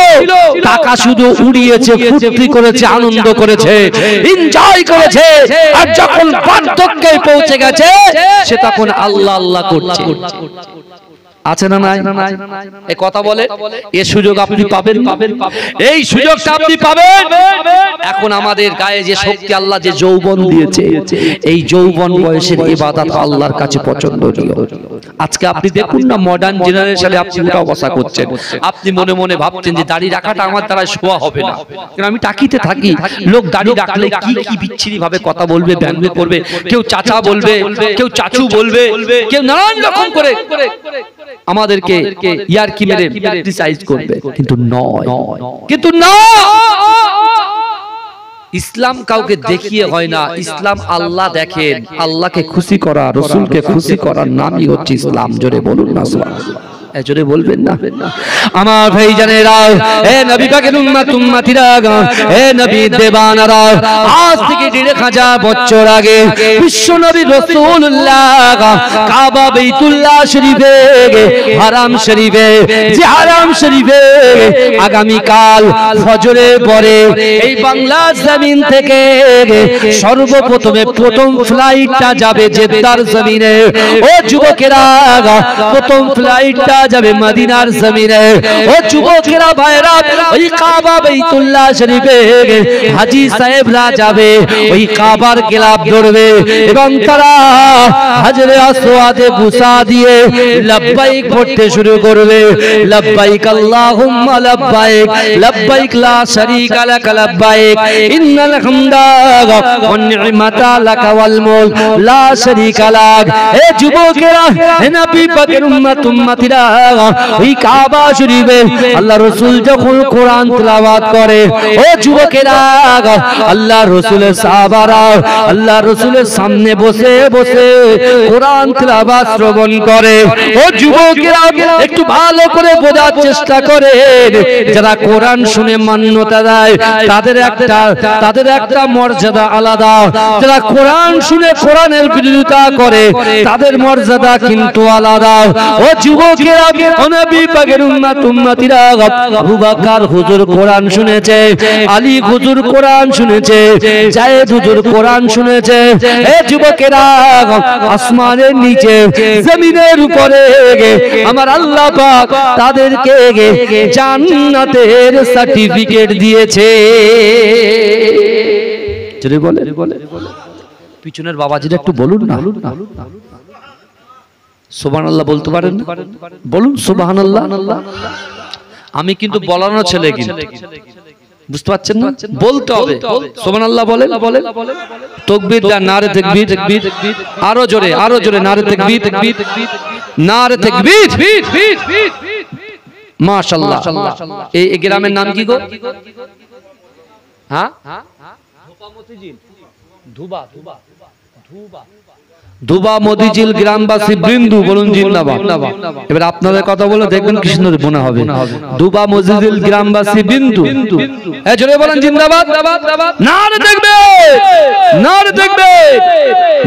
টাকা শুধু উড়িয়েছে, ফুর্তি করেছে, আনন্দ করেছে, এনজয় করেছে। আর যখন বার্ধক্যে পৌঁছে গেছে সে তখন আল্লাহ আল্লাহ করছে। আছে না নাই? এই কথা বলে এই সুযোগ আপনি পাবেন, এই সুযোগটা আপনি পাবেন। এখন আমাদের গায়ে যে শক্তি আল্লাহ যে যৌবন দিয়েছে, এই যৌবন বয়সের ইবাদত আল্লাহর কাছে পছন্দনীয়। আজকে আপনি দেখুন না মডার্ন জেনারেশনে আপনি উঠা বসা করছেন। আপনি মনে মনে ভাবছেন যে দাড়ি রাখাটা আমার দ্বারা শোয়া হবে না, কারণ আমি টাকিতে থাকি। লোক দাড়ি রাখলে কি কি বিচ্ছিরি ভাবে কথা বলবে, ব্যঙ্গ করবে, কেউ চাচা বলবে, কেউ চাচু বলবে, কেউ নানান রকম করে আমাদেরকে ইয়ারকি মেরে ক্রিটিসাইজ করবে। কিন্তু নয়, কিন্তু না, ইসলাম কাউকে দেখিয়ে হয় না। ইসলাম আল্লাহ দেখেন। আল্লাহকে খুশি করা, রাসূলকে খুশি করার নামই হচ্ছে ইসলাম। জোরে বলুন না সুবহানাল্লাহ। জোরে বলবেন না? আমার ভাইজানেরা, হে নবী পাকের উম্মত উম্মতিরা, হে নবী দেবানারা, আজ থেকে ১৫০০ বছর আগে বিশ্ব নবী রাসূলুল্লাহ কাবা বাইতুল্লাহ শরীফে, হারাম শরীফে, যে হারাম শরীফে আগামী কাল ফজরের পরে এই বাংলা জমিন থেকে সর্বপ্রথমে প্রথম ফ্লাইটটা যাবে জেদ্দার জমিনে। ও যুবকেরা, প্রথম ফ্লাইটটা যাবে মদিনার জমিনে। ও যুবকেরা ভাইরা, ওই কাবা বাইতুল্লাহ শরীফে হাজী সাহেবরা যাবে, ওই কাবার গিলাফ ধরবে এবং তারা হাজরে আসওয়াদে বুসা দিয়ে লব্বাইক পড়তে শুরু করবে। লব্বাইক আল্লাহুম্মা লব্বাইক, লব্বাইক লা শারীকা লাক লব্বাইক, ইন্নাল হামদা ওয়ান নি'মাতা লাক ওয়াল মুলক লা শারীকা লাক। হে যুবকেরা, হে নবী পাকের উম্মত উম্মতিরা, ওই কাবা শরীফে আল্লাহ রাসূল যখন কোরআন তেলাওয়াত করে, ও যুবকেরা, আল্লাহ রাসূলের সাহাবারা আল্লাহ রাসূলের সামনে বসে বসে কোরআন তেলাওয়াত শ্রবণ করে। ও যুবকেরা, একটু ভালো করে বোঝার চেষ্টা করে। যারা কোরআন শুনে মান্যতা দেয় তাদের একটা মর্যাদা আলাদা। যারা কোরআন শুনে কোরআনের বিরোধিতা করে তাদের মর্যাদা কিন্তু আলাদা। ও যুবকেরা, নবী পাকের উম্মত উম্মতিরা, আবু বকর হুজুর কোরআন শুনেছে, আলী হুজুর কোরআন শুনেছে, যায়েদ হুজুর কোরআন শুনেছে। হে যুবকেরা, আসমানের নিচে জমিনের উপরে আমার আল্লাহ পাক তাদেরকে জান্নাতের সার্টিফিকেট দিয়েছে। চলে বলে পিছনের বাবাজিরা একটু বলুন না, সুবহানাল্লাহ বলতে পারেন? বলুন সুবহানাল্লাহ। আমি কিন্তু বলানো ছেলে, কিন্তু বুঝতে পারছেন না? বলতে হবে সুবহানাল্লাহ। বলেন তাকবীর দেন, নারে তাকবীর, আরো জোরে, আরো জোরে, নারে তাকবীর, নারে তাকবীর, মাশাআল্লাহ। এই গ্রামের নাম কি গো? হ্যাঁ, ধুবা মতিঝিল গ্রামবাসী বৃন্দু বলুন জিন্দাবাদ। এবার আপনাদের কথা বলে দেখবেন কৃষ্ণের মনে হবে। ধুবা মতিঝিল গ্রামবাসী বৃন্দু, জোরে বলেন জিন্দাবাদ। নারে দেখবে, নারে দেখবে।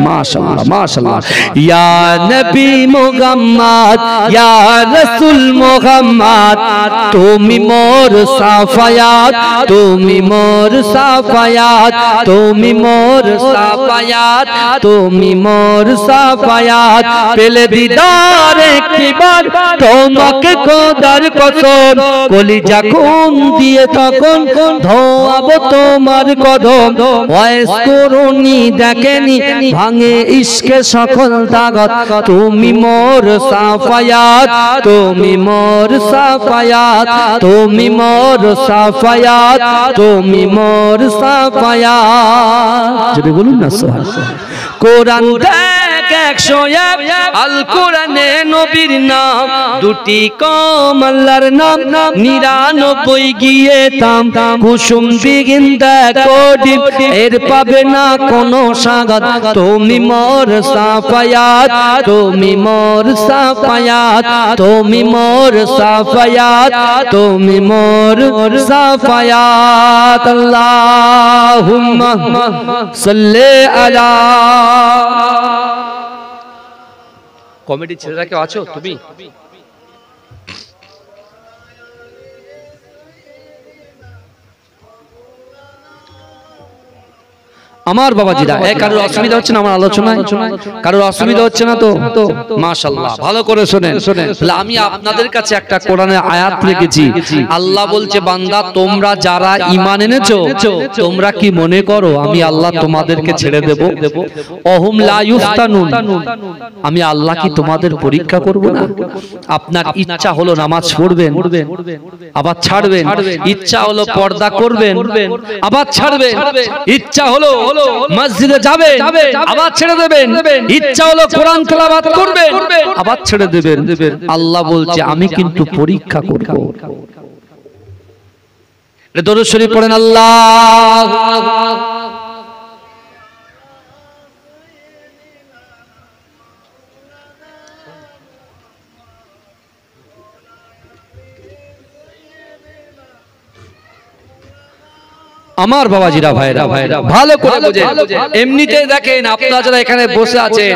মাশাআল্লাহ মাশাআল্লাহ। ইয়া নবী মুহাম্মদ, ইয়া রাসূল মুহাম্মদ, তুমি মোর সাফায়াত, তুমি মোর সাফায়াত, তুমি মোর সাফায়াত, তুমি মোর সাফায়াত। পেলে দিদার একবার তোমাকে খোদার কসম, কলিজা খুন দিয়ে তখন ধোয়াবো তোমার কদম। ওয়াইস করুনি দেখেনি ভাঙে ইশকে সকল তাগত, তুমি মোর সাফায়াত, তুমি মোর সাফায়াত, তুমি মোর সাফায়াত, তুমি মোর সাফায়াত। যদি বলুন না সুবহানাল্লাহ। কোরআন 101 আল কোরআনে নবীর নাম, দুটি কম আল্লাহর নাম, 99 গিয়ে থাম, কুসুম বিগিন দা কোডি এর পাবে না কোনো সাগাত, তুমি মোর সাফায়াত, তুমি মোর সাফায়াত, তুমি মোর সাফায়াত, তুমি মোর সাফায়াত। আল্লাহুম্মা সাল্লি আলা। কমিটি ছেলেরা কেউ আছো তুমি? আমার বাবাজিরা, কারোর অসুবিধা হচ্ছে না আমার আলোচনায়? কারোর অসুবিধা হচ্ছে না তো? মাশাআল্লাহ, ভালো করে শুনেন। আমি আপনাদের কাছে একটা কোরআনের আয়াত রেখেছি। আল্লাহ বলছে, বান্দা তোমরা যারা ঈমান এনেছো, তোমরা কি মনে করো আমি আল্লাহ তোমাদেরকে ছেড়ে দেব? অহুম লা ইফতানুন, আমি আল্লাহ কি তোমাদের পরীক্ষা করব না? আপনার ইচ্ছা হলো নামাজ পড়বেন, আবার ছাড়বেন, ইচ্ছা হলো পর্দা করবেন, আবার ছাড়বেন, ইচ্ছা হলো মসজিদে যাবেন, আবার ছেড়ে দেবেন, ইচ্ছা হলো কোরআন তেলাওয়াত করবেন, আবার ছেড়ে দেবেন। আল্লাহ বলছে আমি কিন্তু পরীক্ষা করব। দরুদ শরীফ পড়েন আল্লাহ। আমার বাবাজিরা, ভাইরা ভালো করে বুঝেন। এমনিতে দেখেন আপনারা যারা এখানে বসে আছেন,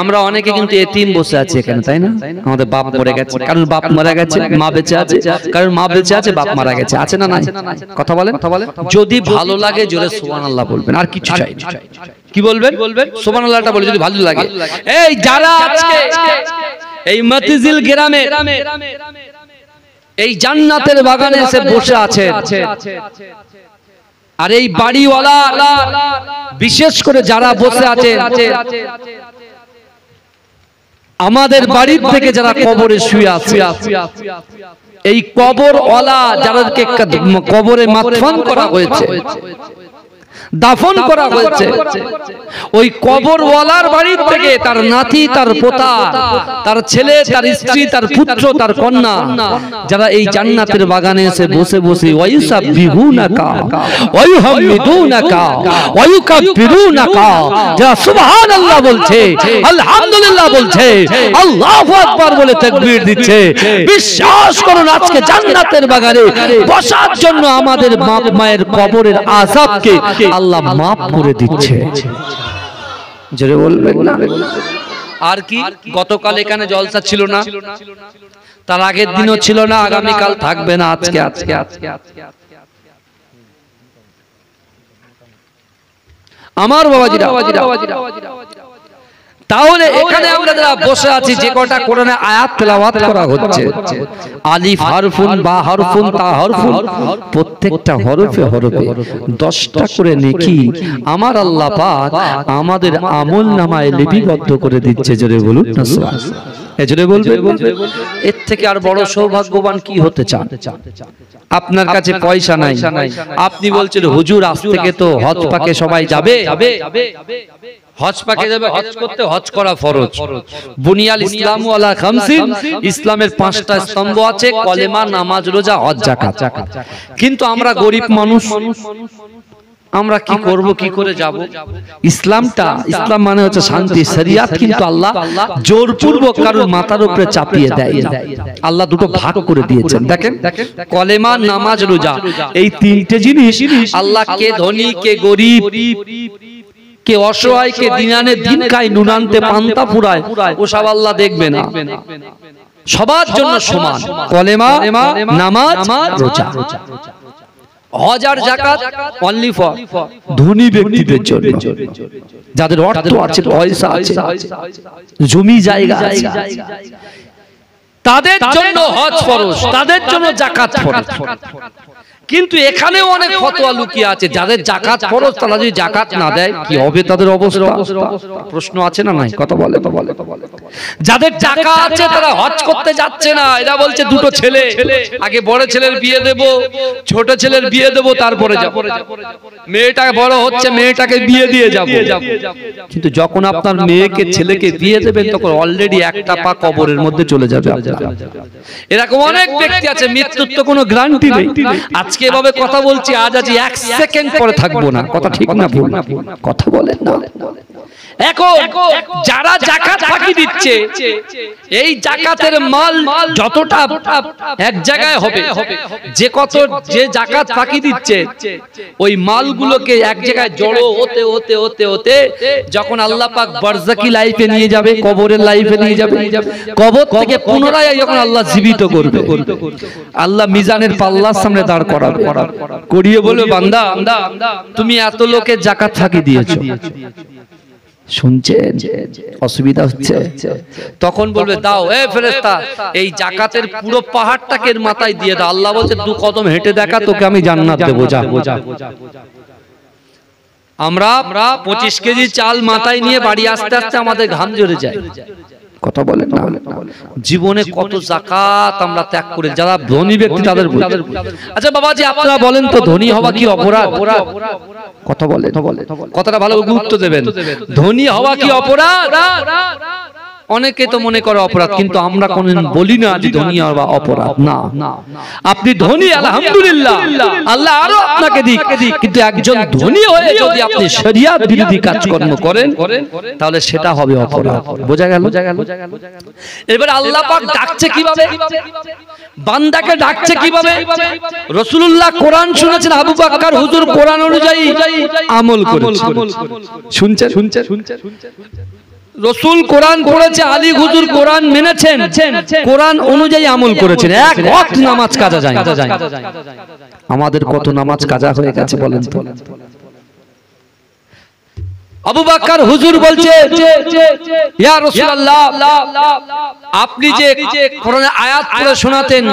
আমরা অনেকে কিন্তু এতিম বসে আছি এখানে, তাই না? আমাদের বাপ মরে গেছে, কারণ বাপ মারা গেছে, মা বেঁচে আছে, কারণ মা বেঁচে আছে, বাপ মারা গেছে, আছে না নাই? কথা বলেন। যদি ভালো লাগে জোরে সুবহানাল্লাহ বলবেন, আর কিছু চাই না। কি বলবেন? সুবহানাল্লাহটা বলে যদি ভালো লাগে। এই যারা আজকে এই মতিঝিল গ্রামে এই জান্নাতের বাগানে এসে বসে আছে, আর এই বাড়িওয়ালা বিশেষ করে যারা বসে আছে, আমাদের বাড়ির থেকে যারা কবরে শুয়ে আছে, এই কবরওয়ালা যাদেরকে কবরে মাদফন করা হয়েছে, দাফন করা হয়েছে, ওই কবরওয়ালার বাড়ির থেকে তার নাতি, তার পোতা, তার ছেলে, তার স্ত্রী, তার পুত্র, তার কন্যা, যারা এই জান্নাতের বাগানে এসে বসে বসে ওয়ায়ুসাব্বিহুনাকা ওয়ায়ুহামিদুনাকা ওয়ায়ুকাব্বিরুনাকা, যারা সুবহানাল্লাহ বলছে, আলহামদুলিল্লাহ বলছে, আল্লাহু আকবার বলে তাকবীর দিচ্ছে। বিশ্বাস করুন আজকে জান্নাতের বাগানে বসার জন্য আমাদের বাপ মায়ের কবরের আযাবকে আল্লাহ মাফ করে দিচ্ছে। জোরে বলবেন না? আর কি গতকাল এখানে জলসা ছিল না, তার আগের দিনও ছিল না, আগামীকাল থাকবে না, আজকে আমার বাবাজিরা। তাহলে এখানে আমরা যারা বসে আছি, যে কটা কোরআনে আয়াত তেলাওয়াত করা হচ্ছে, আলিফ হরফুন, বা হরফুন, তা হরফুন, প্রত্যেকটা হরফে হরফে 10টা করে নেকি আমার আল্লাহ পাক আমাদের আমলনামায় লিপিবদ্ধ করে দিচ্ছে। জোরে বলুন না সুবহানাল্লাহ। জোরে বলবেন। এর থেকে আর বড় সৌভাগ্যবান কি হতে চান? আপনার কাছে পয়সা নাই, আপনি বলছেন হুজুর আজ থেকে তো হজ পাকে সবাই যাবে, হজ পাকে যাবে, হজ করতে, হজ করা ফরজ। বুনিয়াল ইসলামু আলা খামসিন, ইসলামের 5টা স্তম্ভ আছে, কলেমা, নামাজ, রোজা, হজ, যাকাত। কিন্তু আমরা গরিব মানুষ, আমরা কি করব, কি করে যাব? ইসলাম মানে হচ্ছে শান্তি, শরিয়াত কিন্তু আল্লাহ জোরপূর্বক কারোর মাথার উপরে চাপিয়ে দেয় না। আল্লাহ দুটো ভাগ করে দিয়েছেন। দেখেন, কলেমা, নামাজ, রোজা, এই 3টে জিনিস আল্লাহ কে ধনী, কে গরিব, কে অসহায়, কে দিনানে দিন খায়, নুনান্তে পান্তা ফুরায়, ওসব আল্লাহ দেখবে না। সবার জন্য সমান কলেমা, নামাজ, রোজা। হজ আর যাকাত অনলি ফর ধনী ব্যক্তিদের জন্য, যাদের অর্থ আছে, পয়সা আছে, জমি জায়গা আছে, তাদের জন্য হজ ফরজ, তাদের জন্য যাকাত ফরজ। কিন্তু এখানেও অনেক ফতোয়া লুকিয়ে আছে। যাদের যাকাত ফরজ তারা যদি যাকাত না দেয় কি হবে তাদের অবস্থা? প্রশ্ন আছে না নাই? কথা বলে। যাদের টাকা আছে তারা হজ করতে যাচ্ছে না, এরা বলছে দুটো ছেলে, আগে বড় ছেলের বিয়ে দেব, ছোট ছেলের বিয়ে দেব, তারপরে যাব। মেয়েটা বড় হচ্ছে, মেয়েটাকে বিয়ে দিয়ে যাব। কিন্তু যখন আপনার মেয়েকে ছেলেকে বিয়ে দেবেন তখন অলরেডি একটা পা কবরের মধ্যে চলে যাবে। এরকম অনেক ব্যক্তি আছে, মৃত্যুর তো কোনো গ্যারান্টি নেই। আজকে এভাবে কথা বলছি, আজ এক সেকেন্ড পরে থাকবো না। কথা ঠিক না ভুল? কথা বলেন না। এখন যারা যাকাত ফাঁকি দিচ্ছে, এই যাকাতের মাল যতটা এক জায়গায় হবে, যে যাকাত ফাঁকি দিচ্ছে ওই মালগুলোকে এক জায়গায় জড়ো হতে হতে হতে হতে যখন আল্লাহ পাক বারজাকি লাইফে নিয়ে যাবে, কবরের লাইফে নিয়ে যাবে, কবর থেকে পুনরায় যখন আল্লাহ জীবিত করবে, আল্লাহ মিজানের পাল্লার সামনে দাঁড় করাবে, করিয়ে বলবে বান্দা তুমি এত লোকের যাকাত ফাঁকি দিয়েছো, শুনছেন অসুবিধা হচ্ছে? তখন বলবে দাও এ ফেরেশতা এই যাকাতের পুরো পাহাড়টাকে এর মাথায় দিয়ে দাও। আল্লাহ বলছে 2 কদম হেঁটে দেখা, তোকে আমি জান্নাত দেব, যা। আমরা 25 কেজি চাল মাথায় নিয়ে বাড়ি আসতে আসতে আমাদের ঘাম ঝরে যায়। কথা বলেন না? জীবনে কত যাকাত আমরা ত্যাগ করে, যারা ধনী ব্যক্তি তাদের। আচ্ছা বাবাজি আপনারা বলেন তো, ধনী হওয়া কি অপরাধ? কথা বলেন, কথাটা ভালো গুরুত্ব দেবেন। ধনী হওয়া কি অপরাধ? অনেকে তো মনে করে অপরাধ, কিন্তু আমরা কোনদিন বলি না যে ধনী হওয়া অপরাধ না। আপনি ধনী আলহামদুলিল্লাহ, আল্লাহ আরো আপনাকে দিক, কিন্তু একজন ধনী হয়ে যদি আপনি শরিয়ত বিরোধী কাজকর্ম করেন তাহলে সেটা হবে অপরাধ। বোঝা গেল? এবার আল্লাহ পাক ডাকছে কিভাবে, বান্দাকে ডাকছে কিভাবে? রাসূলুল্লাহ কোরআন শুনেছেন, আবু বকর হুজুর কোরআন অনুযায়ী আমল করেছেন। শুনছেন? রসুল কোরআন পড়েছে, আলী হুজুর কোরআন মেনেছেন, কোরআন অনুযায়ী আমল করেছেন, এক ওয়াক্ত নামাজ কাজা যায়। আমাদের কত নামাজ কাজা হয়ে গেছে বলেন তো? আবু বকর হুজুর বলছে ইয়া রাসূলুল্লাহ আপনি যে কোরআনের আয়াত পড়ে শোনাতেন,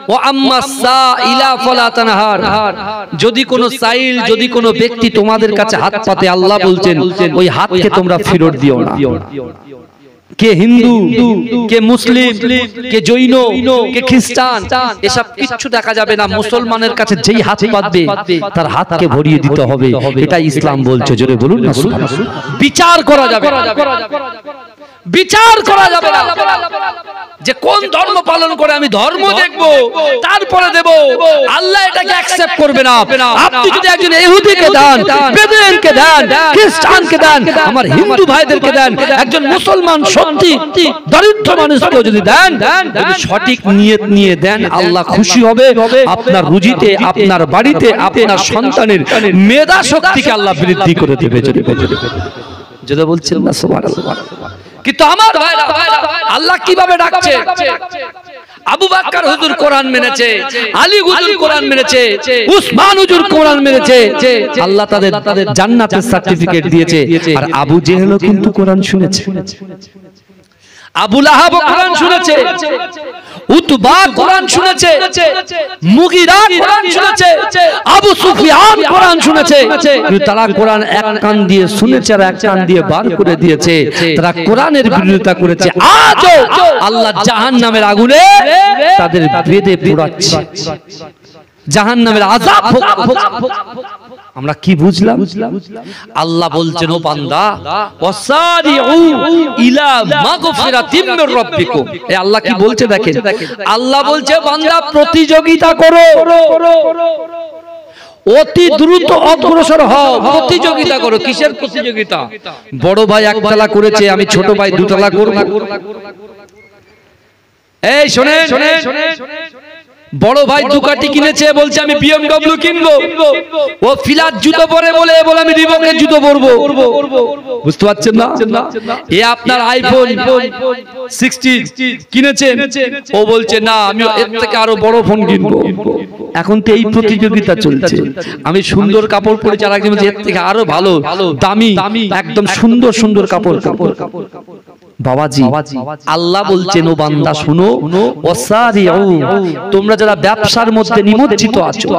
ওয়া আম্মাস সাইলা ফালা তানহার, যদি কোনো সাইল, যদি কোনো ব্যক্তি তোমাদের কাছে হাত পাতে, আল্লাহ বলছেন ওই হাতকে তোমরা ফেরত দিও না। কে হিন্দু, কে মুসলিম, কে জৈন, কে খ্রিস্টান, এসব কিচ্ছু দেখা যাবে না। মুসলমানের কাছে যেই হাত পাতবে তার হাতকে ভরিয়ে দিতে হবে, এটা ইসলাম বলছে। জোরে বলুন না সুবহানাল্লাহ। বিচার করা যাবে না, বিচার করা যাবে না যে কোন ধর্ম পালন করে আমি ধর্ম দেখব তারপরে দেব, আল্লাহ এটাকে অ্যাকসেপ্ট করবে না। আপনি যদি একজন ইহুদিকে দেন, বেদুইনকে দেন, খ্রিস্টানকে দেন, আমার হিন্দু ভাইদেরকে দেন, একজন মুসলমান সত্যি দরিদ্র মানুষকে যদি দেন, যদি সঠিক নিয়ত নিয়ে দেন, আল্লাহ খুশি হবে। আপনার রুজিতে, আপনার বাড়িতে, আপনার সন্তানের মেধা শক্তিকে আল্লাহ বৃদ্ধি করে দেবে। যেটা বলছেন না সুবহানাল্লাহ। কিন্তু আমার ভাইরা, আল্লাহ কিভাবে ডাকছে? আবু বকর হুজুর কোরআন মেনেছে, আলী হুজুর কোরআন মেনেছে, উসমান হুজুর কোরআন মেনেছে, আল্লাহ তাদের জান্নাতের সার্টিফিকেট দিয়েছে। আর আবু জেহেলও কিন্তু কোরআন শুনেছে, আবু লাহাব কোরআন শুনেছে, উতবা কোরআন শুনেছে, মুগিরা কোরআন শুনেছে, আবু সুফিয়ান কোরআন শুনেছে। তারা কোরআন এক কান দিয়ে শুনেছে আর এক কান দিয়ে বার করে দিয়েছে। তারা কোরআনের বিরোধিতা করেছে। আজও আল্লাহ জাহান্নামের আগুনে তাদের বেঁধে পোড়াচ্ছে, জাহান্নামের আযাব। আমরা কি বুঝলাম? আল্লাহ বলছেন ও বান্দা ওয়াসারিউ ইলা মাগফিরাতিম মির রাব্বিকুম। এই আল্লাহ কি বলছে দেখেন, আল্লাহ বলছে বান্দা প্রতিযোগিতা করো, অতি দ্রুত অগ্রসর হও, প্রতিযোগিতা করো। কিসের প্রতিযোগিতা? বড় ভাই একতলা করেছে, আমি ছোট ভাই দুতলা করব। এই শুনেন, বড় ভাই দুকাটি কিনেছে, বলছে আমি BMW কিনবো। ও ফিলার জুতো পরে বলে আমি রিবকের জুতো পরবো। বুঝতে পারছেন না? এ আপনার আইফোন 16 কিনেছেন, ও বলছে না আমি এর থেকে আরো বড় ফোন কিনবো। এখন তো এই প্রতিযোগিতা চলছে। আমি সুন্দর কাপড় পরেছি, আর একজন এর থেকে আরো ভালো দামি একদম সুন্দর সুন্দর কাপড়। বাবাজি আল্লাহ বলছেন ও বান্দা শুনো, ওয়াসারিউ, তোমরা যারা ব্যবসার মধ্যে নিমজ্জিত আছো,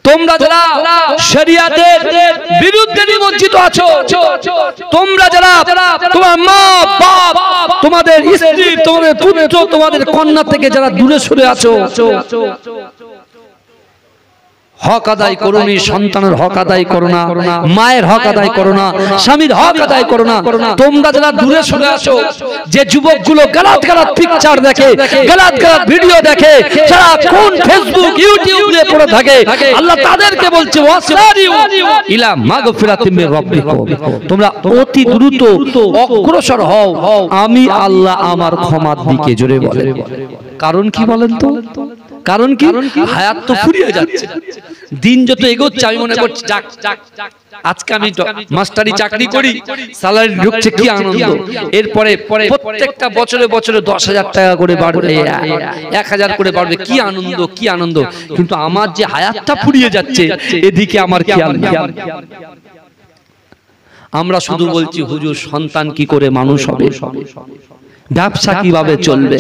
তোমরা যারা শরিয়াতের বিরুদ্ধে নিমজ্জিত আছো, তোমরা যারা তোমার মা বাপ, তোমাদের স্ত্রী, তোমাদের পুত্র, তোমাদের কন্যা থেকে যারা দূরে সরে আছো, হক আদায় করোনি, সন্তানের হক আদায় করো না, মায়ের হক আদায় করো না, স্বামীর হক আদায় করো না, তোমরা যারা দূরে সরে আসো, যে যুবকগুলো গালাত গালাত পিকচার দেখে, গালাত গালাত ভিডিও দেখে, সারা কোন ফেসবুক ইউটিউব নিয়ে পড়ে থাকে, আল্লাহ তাদেরকে বলছে ওয়াসারিউ ইলা মাগফিরাতিম মির রাব্বিকুম, তোমরা অতি দ্রুত অগ্রসর হও আমি আল্লাহ আমার ক্ষমার দিকে। জোরে বলেন কারণ কি বলেন তো? কারণ কি? হায়াত তো ফুরিয়ে যাচ্ছে, দিন যত এগোচ্ছে আমি মনে করছি আজকে আমি মাস্টারি চাকরি করি, স্যালারি ঢুকছে, কি আনন্দ, এরপরে প্রত্যেকটা বছরে বছরে 10,000 টাকা করে বাড়বে, 1,000 করে বাড়বে, কি আনন্দ, কি আনন্দ। কিন্তু আমার যে হায়াতটা ফুরিয়ে যাচ্ছে এদিকে আমার খেয়াল নেই। আমরা শুধু বলছি হুজুর সন্তান কি করে মানুষ হবে, ব্যবসা কিভাবে চলবে।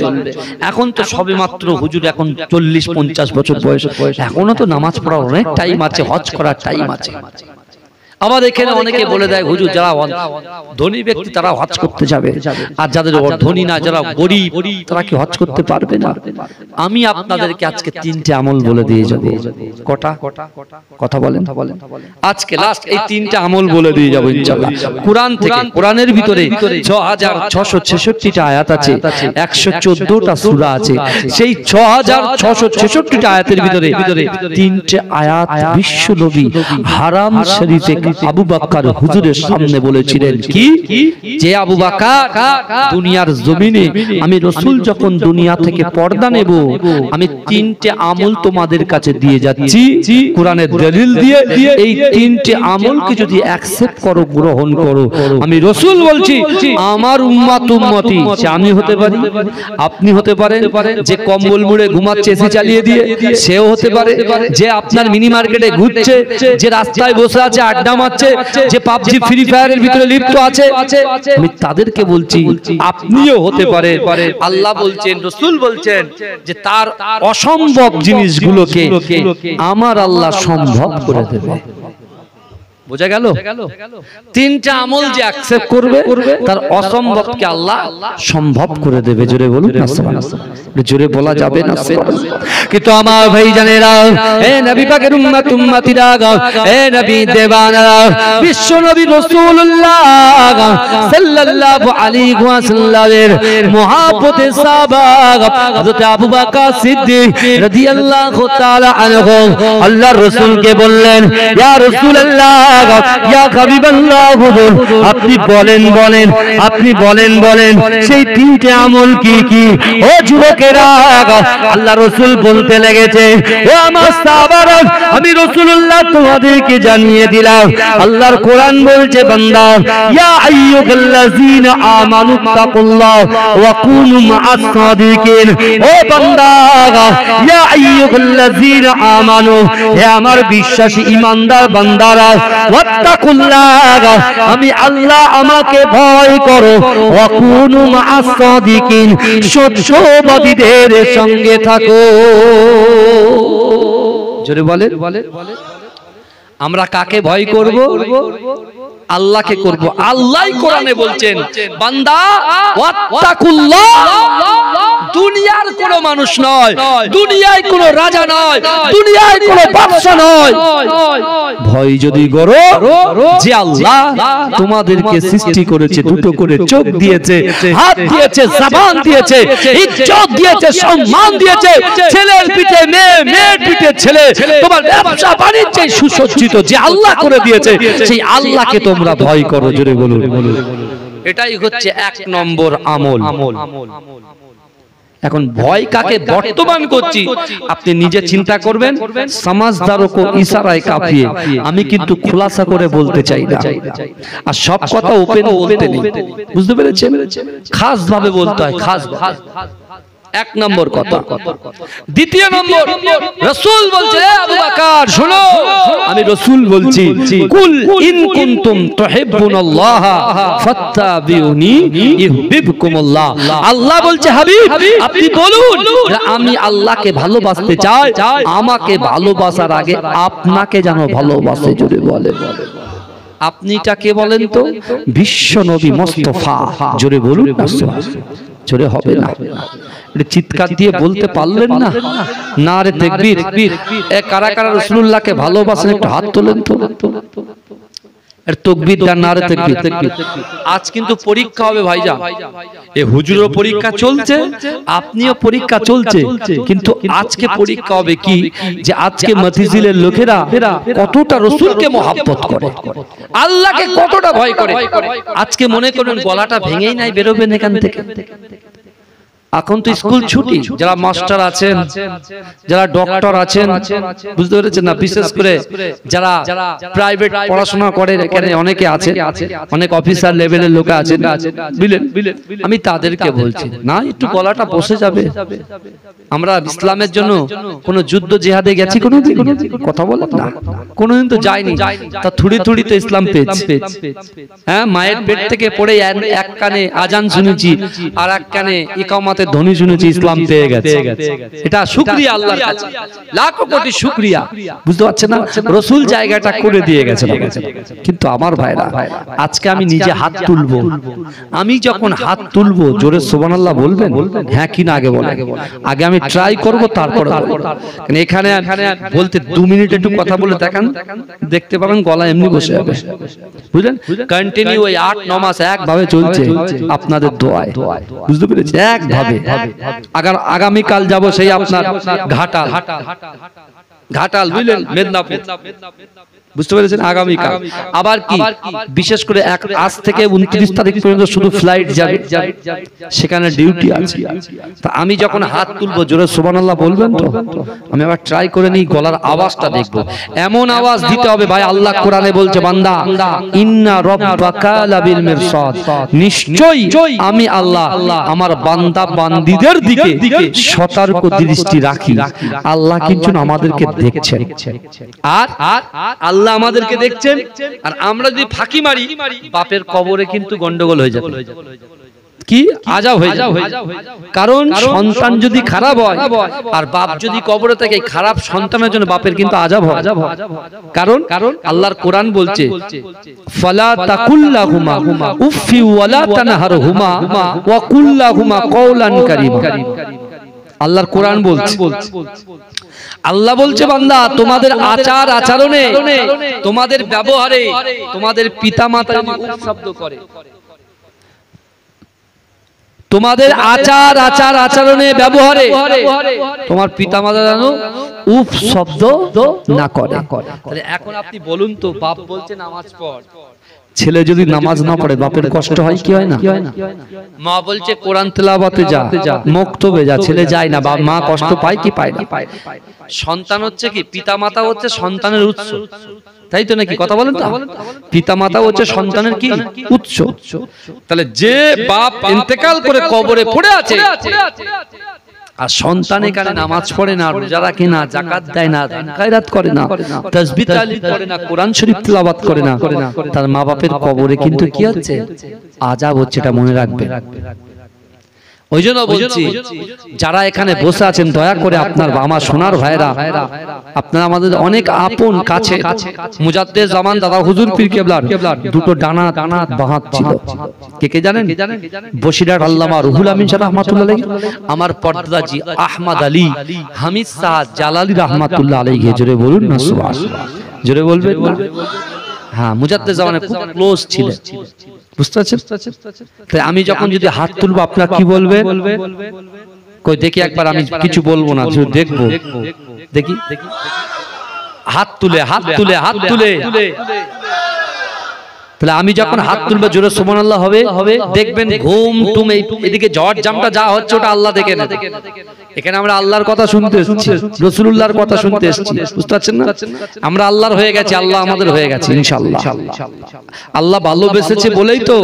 এখন তো সবে মাত্র হুজুর এখন 40-50 বছর বয়স, এখনো তো নামাজ পড়ার অনেক টাইম আছে, হজ করার টাইম আছে। আবার এখানে অনেকে বলে দেয় হুজুর যারা ধনী ব্যক্তি তারা হজ করতে যাবে, আর যাদের ধনী না, যারা গরিব তারা কি হজ করতে পারবে না। আমি আপনাদেরকে আজকে 3টে আমল বলে দিয়ে যাব। কটা কথা বলেন? আজকে লাস্ট এই 3টে আমল বলে দিয়ে যাব ইনশাআল্লাহ কুরআন থেকে। কোরআনের ভিতরে 6666টা আয়াত আছে, 114টা সূরা আছে। সেই 6666টা আয়াতের ভিতরে 3টে আয়াত বিশ্ব নবী হারাম শরীফে আবু বকর হুজুরের সামনে বলেছিলেন কি, যে আবু বকর দুনিয়ার জমিনে আমি রাসূল যখন দুনিয়া থেকে পর্দা নেব, আমি 3টে আমল তোমাদের কাছে দিয়ে যাচ্ছি কোরআনের দলিল দিয়ে। এই 3টে আমলকে যদি অ্যাকসেপ্ট করো, গ্রহণ করো, আমি রাসূল বলছি আমার উম্মত উম্মতি, আমি হতে পারি, আপনি হতে পারেন, যে কম্বল মুড়ে ঘুমাচ্ছে এসি চালিয়ে দিয়ে সেও হতে পারে, যে আপনার মিনি মার্কেটে ঘুরছে, যে রাস্তায় বসে আছে আড্ডা মারছে, যে পাবজি ফ্রি ফায়ারের ভিতরে লিপ্ত আছে, আমি তাদেরকে বলছি আপনিও হতে পারে। আল্লাহ বলছেন, রাসূল বলছেন যে তার অসম্ভব জিনিসগুলোকে আমার আল্লাহ সম্ভব করে দেবে। বোঝা গেল? 3টা আমল যে অ্যাকসেপ্ট করবে তার অসম্ভবকে আল্লাহ সম্ভব করে দেবে। জোরে বলুন না সুবহানাল্লাহ। জোরে বলা যাবে না কিন্তু আমার ভাই জানেরা, হে নবী পাকের উম্মত উম্মতিরা, হে নবী দেওয়ানারা, বিশ্ব নবী রাসূলুল্লাহ সাল্লাল্লাহু আলাইহি ওয়াসাল্লামের মহব্বতে সাহাবা হযরত আবু বকর সিদ্দিক রাদিয়াল্লাহু তাআলা আনহু আল্লাহর রাসূলকে বললেন, ইয়া রাসূলুল্লাহ, ইয়া হাবিবাল্লাহ, আপনি বলেন, আপনি বলেন সেই 3টে আমল কি কি? ও যুবকেরা, আল্লাহ রাসূল বলতে লেগেছে, ও আমার সাহাবারা, আমি রাসূলুল্লাহ তোমাদেরকে জানিয়ে দিলাম। আল্লাহর কোরআন বলছে, বান্দা, ইয়া আইয়ুহাল্লাযীনা আমানু তাকুল্লাহ ওয়া কুনু মা'আস সাদিকিন। ও বান্দা, ইয়া আইয়ুহাল্লাযীনা আমানু, হে আমার বিশ্বাসী ঈমানদার বান্দারা, ওয়াত্তাকুল্লাহ, আমি আল্লাহ, আমাকে ভয় করো, ওয়া কুনু মা'আস সাদিকিন, সত্যবাদীদের সঙ্গে থাকো। জোরে বলেন। আমরা কাকে ভয় করব? আল্লাহকে করব। আল্লাহই কোরআনে বলছেন, বান্দা ওয়াত্তাকুল্লাহ, দুনিয়ার কোনো মানুষ নয়, দুনিয়ায় কোনো রাজা নয়, দুনিয়ায় কোনো বাদশা নয়, ভয় যদি করো যে আল্লাহ তোমাদেরকে সৃষ্টি করেছে, দুটো করে চোখ দিয়েছে, হাত দিয়েছে, জবান দিয়েছে, ইজ্জত দিয়েছে, সম্মান দিয়েছে, ছেলের পিঠে মেয়ে, মেয়ের পিঠে ছেলে, তোমার ব্যবসা বাণিজ্য সুসজ্জিত যে আল্লাহ করে দিয়েছে, সেই আল্লাহকে তোমরা ভয় করো। জোরে বলুন। এটাই হচ্ছে 1 নম্বর আমল। এখন ভয় কাকে বর্তমান করছি আপনি নিজে চিন্তা করবেন। সমাজদারকে ইশারায় কাঁপিয়ে আমি কিন্তু খোলাসা করে বলতে চাই না, আর সব কথা ওপেন বলতে নেই, বুঝতে পেরেছেন? খাস ভাবে বলতে হয়, খাস। এক নম্বর কথা। দ্বিতীয় নম্বর, রাসূল বলছে আবু বকর শোনো, আমি রাসূল বলছি, কুল ইন কুনতুম তুহিব্বুনাল্লাহ ফাত্তাবিউনি ইউহিব্বুকুমুল্লাহ। আল্লাহ বলছে হাবিব আপনি বলুন আমি আল্লাহকে ভালোবাসতে চাই, আমাকে ভালোবাসার আগে আপনাকে যেন ভালোবাসে। জোরে বলে আপনিটা কে বলেন তো? বিশ্ব নবী মুস্তাফা। জোরে বলুন না, জোরে হবে না, এটা চিৎকার দিয়ে বলতে পারলেন না? নারে তাকবীর। এ কারা কারা রাসূলুল্লাহকে ভালোবাসেন একটু হাত তোলেন তো। এর তাকবীর দেন, নারে তাকবীর। আজ কিন্তু পরীক্ষা হবে ভাইজান, এই হুজুরের পরীক্ষা চলছে, আপনিও পরীক্ষা চলছে, কিন্তু আজকে পরীক্ষা হবে কি যে আজকে মতিঝিলের লোকেরা কতটা রাসূলকে মহব্বত করে, আল্লাহকে কতটা ভয় করে। আজকে মনে করেন গলাটা ভেঙেই নাই বেরোবেন এখান থেকে। এখন তো স্কুল ছুটি, যারা মাস্টার আছেন, যারা ডক্টর আছেন, বুঝতে পেরেছেন না, বিশেষ করে যারা প্রাইভেট পড়াশোনা করে এখানে অনেকে আছে, অনেক অফিসার লেভেলের লোক আছেন, বুঝলেন, আমি তাদেরকে বলছি না একটু গলাটা বসে যাবে। আমরা ইসলামের জন্য কোন যুদ্ধ জিহাদে গেছি কোনোদিন? কথা বলেন না, কোনোদিন তো যাইনি। তা থুড়ি থুড়ি তো ইসলাম পেয়েছি। হ্যাঁ, মায়ের পেট থেকে পড়ে এক কানে আজান শুনেছি আর এক কানে ইকামতে ধ্বনি শুনেছি, ইসলাম পেয়ে গেছে। এটা শুকরিয়া আল্লাহর কাছে, লাখো কোটি শুকরিয়া। বুঝতে পারছেন না, রাসূল জায়গাটা করে দিয়ে গেছেন। কিন্তু আমার ভাইরা, আজকে আমি নিজে হাত তুলবো, আমি যখন হাত তুলবো জোরে সুবহানাল্লাহ বলবেন? হ্যাঁ কি না আগে বলেন? আগে আমি ট্রাই করব, তারপরে কারণ এখানে বলতে 2 মিনিট একটু কথা বলে দেখান, দেখতে পাবেন গলা এমনি বসে যাবে। বুঝলেন, কন্টিনিউ ওই 8-9 মাস একভাবে চলছে আপনাদের দোয়ায়। বুঝতে পেরেছেন? একভাবে। আগামী কাল যাব সেই আপনার ঘাটাল, বুঝলেন, মেদিনীপুর। বুঝতে পেরেছেন? আগামী কাল আবার কি, বিশেষ করে আজ থেকে 29 তারিখ পর্যন্ত শুধু ফ্লাইট যাবে, সেখানে ডিউটি আছে। তা আমি যখন হাত তুলবো জোরে সুবহানাল্লাহ বলবেন তো? আমি আবার ট্রাই করে নিই, গলার আওয়াজটা দেখবো, এমন আওয়াজ দিতে হবে ভাই। আল্লাহ কোরআনে বলছে বান্দা ইন্না রাব্বাকা লাবিল মিরসাদ, নিশ্চয়ই আমি আল্লাহ আমার বান্দা বান্দীদের দিকে সতর্ক দৃষ্টি রাখি। আল্লাহ কিন্তু আমাদেরকে দেখছেন, আর আল্লাহ আমাদেরকে দেখছেন, আর আমরা যদি ফাঁকি মারি বাপের কবরে কিন্তু গন্ডগোল হয়ে যাবে, কি আযাব হয়ে যাবে। কারণ সন্তান যদি খারাপ হয় আর বাপ যদি কবরে থাকে, খারাপ সন্তানের জন্য বাপের কিন্তু আযাব হয়। কারণ আল্লাহর কোরআন বলছে ফালা তাকুল্লাহুমা উফি ওয়ালা তানহারহুমা ওয়া কুল্লাহুমা কওলান কারীমা। আল্লাহর কোরআন বলছে, আল্লাহ বলছে বান্দা তোমাদের আচার আচরণে, তোমাদের ব্যবহারে, তোমাদের পিতামাতা শব্দ করে, তোমাদের আচার আচরণে ব্যবহারে তোমার পিতামাতা জানো উফ শব্দ না করে। তাহলে এখন আপনি বলুন তো, বাপ বলছে নামাজ পড়, ছেলে যদি নামাজ না পড়ে বাপের কষ্ট হয় কি হয় না? মা বলছে কোরআন তেলাওয়াতে যা, মক্তবে যা, ছেলে যায় না, মা কষ্ট পায় কি পায় না? সন্তান হচ্ছে কি, পিতামাতা হচ্ছে সন্তানের উৎস, তাই তো নাকি? কথা বলেন তো, পিতামাতা হচ্ছে সন্তানের কি উৎস। তাহলে যে বাপ ইন্তেকাল করে কবরে পড়ে আছে আর সন্তান এখানে নামাজ পড়ে না, রোজা রাখে না, যাকাত দেয় না, খায়রাত করে না, তাসবিহ তাহলিল করে না, কোরআন শরীফ তেলাওয়াত করে না, তার মা বাপের কবরে কিন্তু কি হচ্ছে? আযাব হচ্ছে। এটা মনে রাখবেন। ওই জন্য বলছি যারা এখানে বসে আছেন দয়া করে আপনার আমার সোনার ভাইরা, আপনারা আমাদের অনেক আপন কাছে। মুজাদ্দেদ জামান দাদা হুজুর পীর কেবলার দুটো ডানা বাহাত ছিল, কে জানেন? বসিরার আল্লামা রুহুল আমিন শাহ রাহমাতুল্লাহ আলাইহি, আমার পর্দাজি আহমদ আলী হামিদ শাহ জালালি রাহমাতুল্লাহ আলাইহি। জোরে বলুন না সুবহানাল্লাহ, জোরে বলবেন না? হ্যাঁ, মুজাদ্দেদ জামানে খুব ক্লোজ ছিলেন। বুঝতে পারছেন? তাই আমি যখন যদি হাত তুলবো আপনারা কি বলবেন? কই দেখি একবার, আমি কিছু বলবো না, শুধু দেখবো। দেখি হাত তুলে। আমি যখন হাত তুলবো জোরে সুবহানাল্লাহ হবে, দেখবেন ঘুম টুম এদিকে ঝড় জামটা যা হচ্ছে ওটা আল্লাহ দেখে নেবে। এখানে আমরা আল্লাহর কথা শুনতে এসেছি, রাসূলুল্লাহর কথা শুনতে এসেছি, বুঝতে পারছেন না? আমরা আল্লাহর হয়ে গেছি, আল্লাহ আমাদের হয়ে গেছে ইনশাআল্লাহ। আল্লাহ ভালোবেসেছে বলেই তো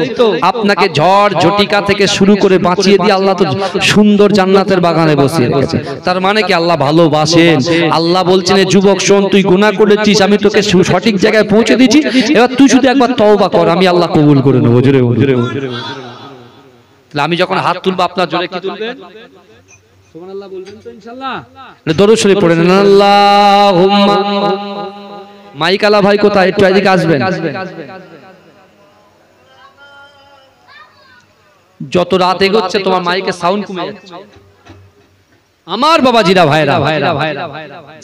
আপনাকে ঝড় ঝটিকা থেকে শুরু করে বাঁচিয়ে দিয়ে আল্লাহ তো সুন্দর জান্নাতের বাগানে বসিয়ে রেখেছে। তার মানে কি আল্লাহ ভালোবাসেন। আল্লাহ বলছেন যুবক শোন, তুই গুনাহ করেছিস, আমি তোকে সঠিক জায়গায় পৌঁছে দিয়েছি, এবার তুই শুধু একবার তওবা কর, আমি আল্লাহ কবুল করে নেব। জোরে জোরে। তাহলে আমি যখন হাত তুলবো আপনার জোরে কি তুলবেন? সুবহানাল্লাহ বলবেন তো ইনশাআল্লাহ। দরুদ শরীফ পড়েন আল্লাহুম্মা। মাইক আলা ভাই কোথায়? একটু এদিকে আসবেন। যত রাত এগোচ্ছে তোমার মাইকে সাউন্ড কমে যাচ্ছে। আমার বাবাজিরা ভাইরা,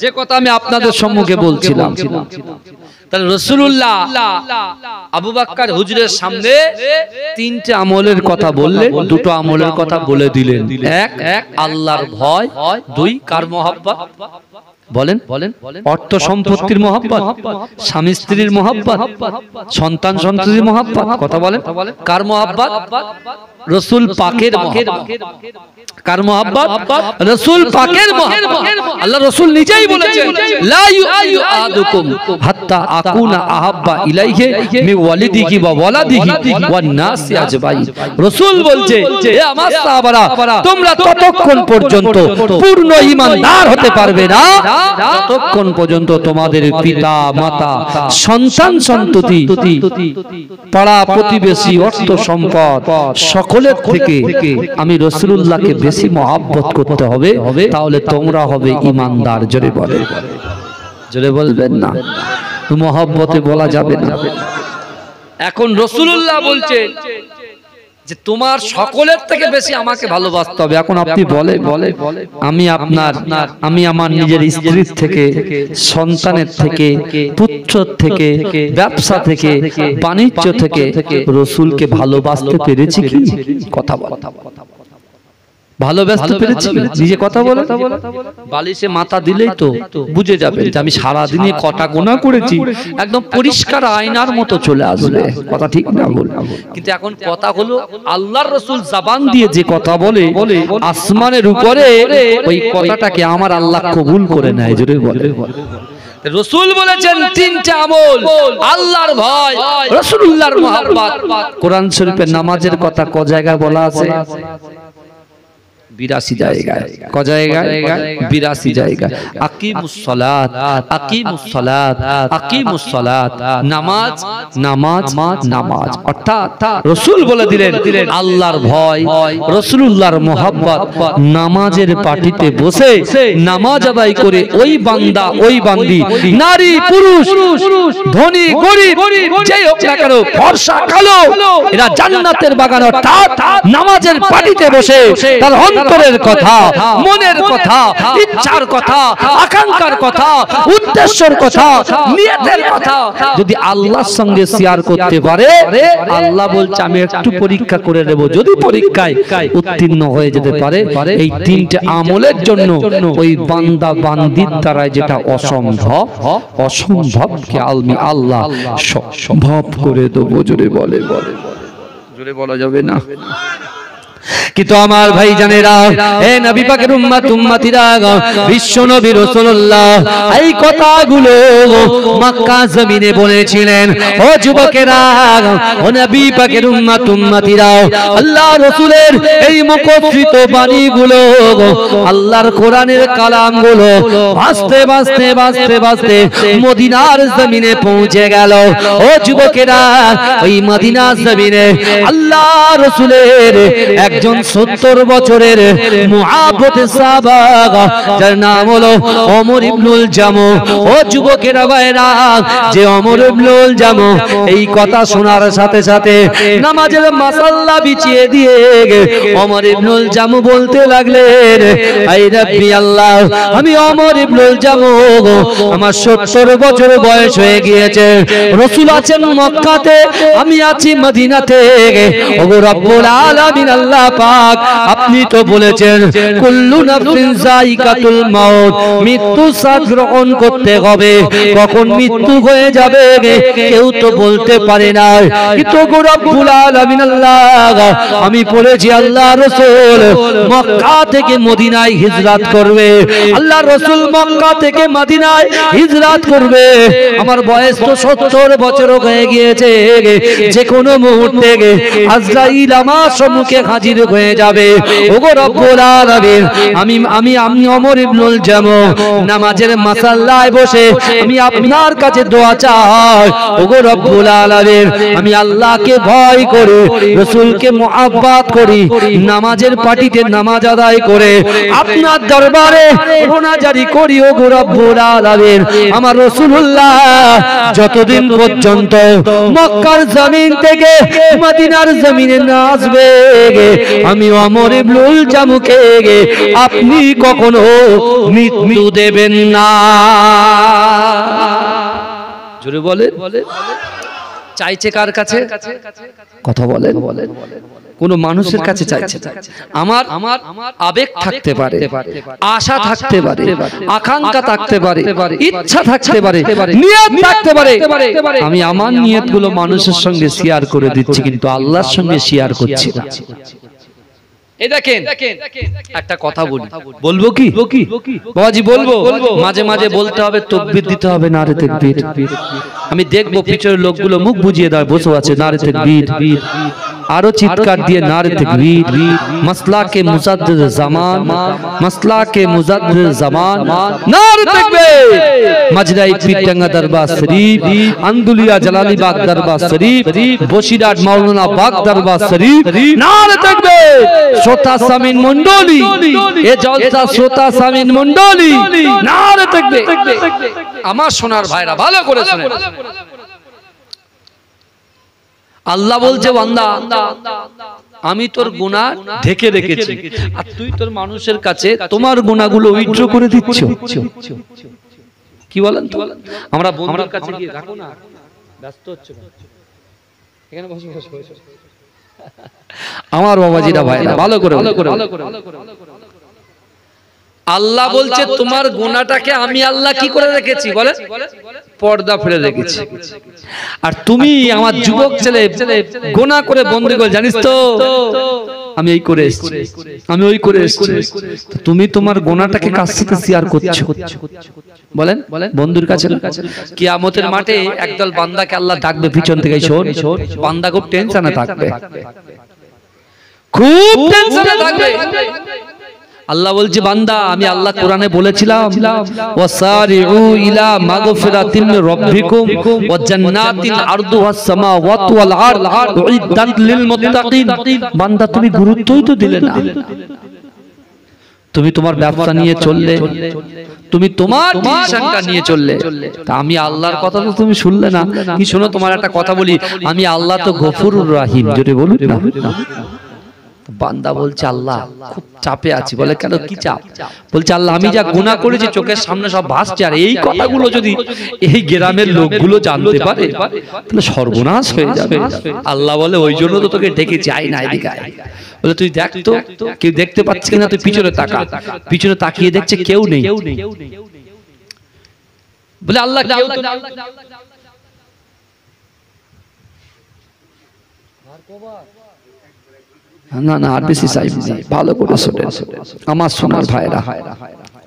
যে কথা আমি আপনাদের সম্মুখে বলছিলাম, তাহলে রাসূলুল্লাহ আবু বকর হুজুরের সামনে তিনটে আমলের কথা বললেন, দুটো আমলের কথা বলে দিলেন। এক আল্লাহর ভয়, দুই কার মহব্বত বলেন, অর্থ সম্পত্তির মহব্বত, স্বামী স্ত্রীর মহব্বত, সন্তান সন্ততির মহব্বত। কথা বলেন কার মহব্বত? রাসূল পাকের মহব্বত। কার মহব্বত? রাসূল পাকের মহব্বত। আল্লাহ রাসূল নিজেই বলেছেন লা ইউআইয়ু আহাদুকুম হাত্তা আকুনা আহাব্বা ইলাইহি মিন ওয়ালিদিহি ওয়া ওয়ালাদিহি ওয়ান নাসি আজমাইন। রাসূল বলছে হে আমার সাহাবারা, তোমরা ততক্ষণ পর্যন্ত পূর্ণ ঈমানদার হতে পারবে না যতক্ষণ পর্যন্ত তোমাদের পিতা মাতা, সন্তান সন্ততি, পাড়া প্রতিবেশী, অর্থ সম্পদ সকলের থেকে আমি রাসূলুল্লাহকে বেশি মহব্বত করতে হবে, তাহলে তোমরা হবে ঈমানদার। জোরে বলে, জোরে বলবেন না, মহব্বতে বলা যাবে না। এখন রাসূলুল্লাহ বলছে যে তোমার সকলের থেকে বেশি আমাকে ভালোবাসতে হবে। এখন আপনি বলে আমি আমার নিজের স্ত্রীর থেকে, সন্তানের থেকে, পুত্রের থেকে, ব্যবসা থেকে, বাণিজ্য থেকে রাসূলকে ভালোবাসতে পেরেছি কি? কথা বল, ভালোবাসতে পেরেছি? নিজে কথা বলে। বালিশে মাথা দিলেই তো বুঝে যাবে যে আমি সারাদিনে কটা গুনাহ করেছি, একদম পরিষ্কার আয়নার মতো চলে আসবে। কথা ঠিক না বল? কিন্তু এখন কথা হলো আল্লাহর রাসূল জবান দিয়ে যে কথা বলে আসমানের উপরে, ওই কথাটাকে আমার আল্লাহ কবুল করে নেয়। জোরে বলে। রাসূল বলেছেন তিনটা আমল, আল্লাহর ভয়, রাসূলুল্লাহর মহব্বত। কোরআন শরীফে নামাজের কথা ক জায়গায় বলা আছে? 82 জায়গায়। ক জায়গায়? 82 জায়গায়। আকিমুস সালাত, আকিমুস সালাত, আকিমুস সালাত। নামাজ, নামাজ, নামাজ। অর্থাৎ রাসূল বলে দিলেন আল্লাহর ভয়, রাসূলুল্লাহর মহব্বত, নামাজের পাটিতে বসে নামাজ আদায় করে ওই বান্দা, ওই বান্দি, নারী পুরুষ, ধনী গরীব, যেই হোক না কেন, ফর্সা কালো, এরা জান্নাতের বাগান। অর্থাৎ নামাজের পাটিতে বসে তার অন্তরের কথা, মনের কথা, ইচ্ছার কথা, আকাঙ্ক্ষার কথা, উদ্দেশ্যের কথা, নিয়তের কথা যদি আল্লাহর সঙ্গে শেয়ার করতে পারে, আল্লাহ বলছে আমি একটু পরীক্ষা করে নেব। যদি পরীক্ষায় উত্তীর্ণ হয়ে যেতে পারে, এই তিনটে আমলের জন্য ওই বান্দা বান্দির দ্বারা যেটা অসম্ভব, অসম্ভবকে আমি আল্লাহ সম্ভব করে দেবো। জোরে বলে, জোরে বলা যাবে না। কিন্তু আমার ভাই জানেরা, হে নবী পাকের উম্মত উম্মতিরা, বিশ্ব নবী রাসূলুল্লাহ এই কথাগুলো মক্কা জমিনে বলেছিলেন। ও যুবকেরা, ও নবী পাকের উম্মত উম্মতিরা, আল্লাহ রাসূলের এই মুখোচ্চিত বাণীগুলো, আল্লাহর কোরআনের কালামগুলো ভাসতে ভাসতে ভাসতে ভাসতে মদিনার জমিনে পৌঁছে গেল। ও যুবকেরা, ওই মদিনার জমিনে আল্লাহ রাসূলের একজন 70 বছরের মুআব্বত সাহাবা, যার নাম হলো ওমর ইবনুল জামু। ও যুবকেরা ভাইরা, যে ওমর ইবনুল জামু এই কথা শোনার সাথে সাথে নামাজের মাসাল্লা বিছিয়ে দিয়ে ওমর ইবনুল জামু বলতে লাগলেন, আই রাব্বি আল্লাহ, আমি ওমর ইবনুল জামু, আমার 70 বছর বয়স হয়ে গিয়েছে। রাসূল আছেন মক্কাতে, আমি আছি মদিনাতে। ওগো রব্বুল আলামিন আল্লাহ পাক, পাক আপনি তো বলেছেন কুল্লু নাফসিন যায়িকাতুল মাউত, মৃত্যু স্বাদ গ্রহণ করতে হবে, কখন মৃত্যু হয়ে যাবে কেউ তো বলতে পারে না। কিন্তু রব্বুল আলামিন আল্লাহ আমি বলেছি আল্লাহ রাসূল মক্কা থেকে মদিনায় হিজরত করবে, আল্লাহ রাসূল মক্কা থেকে মদিনায় হিজরত করবে। আমার বয়স তো 70 বছর হয়ে গিয়েছে, যে কোনো মুহূর্তে আজরাইল আমার সম্মুখে হাজির হয়ে যাবে। ওগো রব্বুল আলামিন আমি ওমর ইবনুল জামু নামাজের মাসাল্লায় বসে আমি আপনার কাছে দোয়া চাই। ওগো রব্বুল আলামিন আমি আল্লাহকে ভয় করি, রাসূলকে মুহাব্বত করি, নামাজের পাটিতে নামাজ আদায় করে আপনার দরবারে রোনাজারি করি। ওগো রব্বুল আলামিন আমার রাসূলুল্লাহ যতদিন পর্যন্ত মক্কার জমিন থেকে মদিনার জমিনে না আসবে আমি ওমর ইবনুল জামুকে আপনি কখনো মৃত্যু দেবেন না। জোরে বলেন। চাইছে কার কাছে? কথা বলেন। কোন মানুষের কাছে চাইছে? আমার আবেগ থাকতে পারে, আশা থাকতে পারে, আকাঙ্ক্ষা থাকতে পারে, ইচ্ছা থাকতে পারে, নিয়ত থাকতে পারে। আমি আমার নিয়তগুলো মানুষের সঙ্গে শেয়ার করে দিচ্ছি, কিন্তু আল্লাহর সঙ্গে শেয়ার করছি না। এই দেখেন একটা কথা বলি, বলবো কি বাবাজি? বলবো। মাঝে মাঝে বলতে হবে, তাকবীর দিতে হবে, নারে তাকবীর। আমি দেখবো পিছনের লোকগুলো মুখ বুজিয়ে দাঁড় বসে আছে, নারে তাকবীর। আরো চিৎকার দিয়ে নারে তাকবীর। মাসলা কে মুজাদ্দিদ জামান, মাসলা কে মুজাদ্দিদ জামান, নারে তাকবীর। মাজরাই পিটাঙ্গা দরবার শরীফ, আন্দুলিয়া জালালিবাগ দরবার শরীফ, বসিরহাট মাওলানা বাগ দরবার শরীফ, নারে তাকবীর। শ্রোতা সামিন মণ্ডলী, এ জলসা শ্রোতা সামিন মণ্ডলী, নারে তাকবীর। আমার সোনার ভাইরা ভালো করে শুনেন, আল্লাহ বলছে বান্দা আমি তোর গুনাহ ঢেকে রেখেছি, আর তুই তোর মানুষের কাছে তোমার গুনাহগুলো উইথড্র করে দিচ্ছ। কি বলেন তো? আমরা বন্ধুর কাছে গিয়ে রাখো না, ব্যস্ত হচ্ছে এখানে বসে বসে। আমার বাবাজিরা ভাইরা ভালো করে আল্লাহ বলছে তোমার গুনাহটাকে আমি আল্লাহ কি করে রেখেছি বলে? পর্দা ফেলে রেখেছি। আর তুমি আমার যুবক ছেলে গুনাহ করে বন্দি করে, জানিস তো আমি এই করে এসেছি, আমি ওই করে এসেছি। তুমি তোমার গুনাহটাকে কার সাথে শেয়ার করছো বলেন? বন্ধুর কাছে। কিয়ামতের মাঠে একদল বান্দাকে আল্লাহ ডাকবে পিছন থেকে, শোন বান্দা খুব টেনশনে থাকবে, খুব টেনশনে থাকবে। আল্লাহ বলছে বান্দা আমি আল্লাহ কোরআনে বলেছিলাম ওয়াসারিউ ইলা মাগফিরাতিন মির রাব্বিকুম ওয়া জান্নাতিন আরদুহাস সামাওয়াতু ওয়াল আরদ উইদ্দাত লিল মুত্তাকিন। বান্দা তুমি গুরুত্বই তো দিলে না, তুমি তোমার ব্যবসা নিয়ে চললে, তুমি তোমার ডিসিশনটা নিয়ে চললে, তা আমি আল্লাহর কথা তো তুমি শুনলে না। কি শোনো, তোমার একটা কথা বলি, আমি আল্লাহ তো গফুরুর রহিম, জোরে বলুন না। বান্দা বলছে আল্লাহ খুব চাপে আছি। বলে কেন, কি চাপ? বলছে আল্লাহ আমি যা গুনাহ করেছি চোখের সামনে সব ভাসছে, আর এই কথাগুলো যদি এই গ্রামের লোকগুলো জানতে পারে তাহলে সর্বনাশ হয়ে যাবে। আল্লাহ বলে ওই জন্য তো তোকে ডেকেছি, আয় না এদিকে আয়। বলে তুই দেখ তো কেউ দেখতে পাচ্ছিস কিনা, তুই পিছনে তাকা। পিছনে তাকিয়ে দেখছে কেউ নেই। বলে আল্লাহ কেউ তো না, না আর বেশি চাই ভালো করে শোনেন আমার সোনার ভাইরা,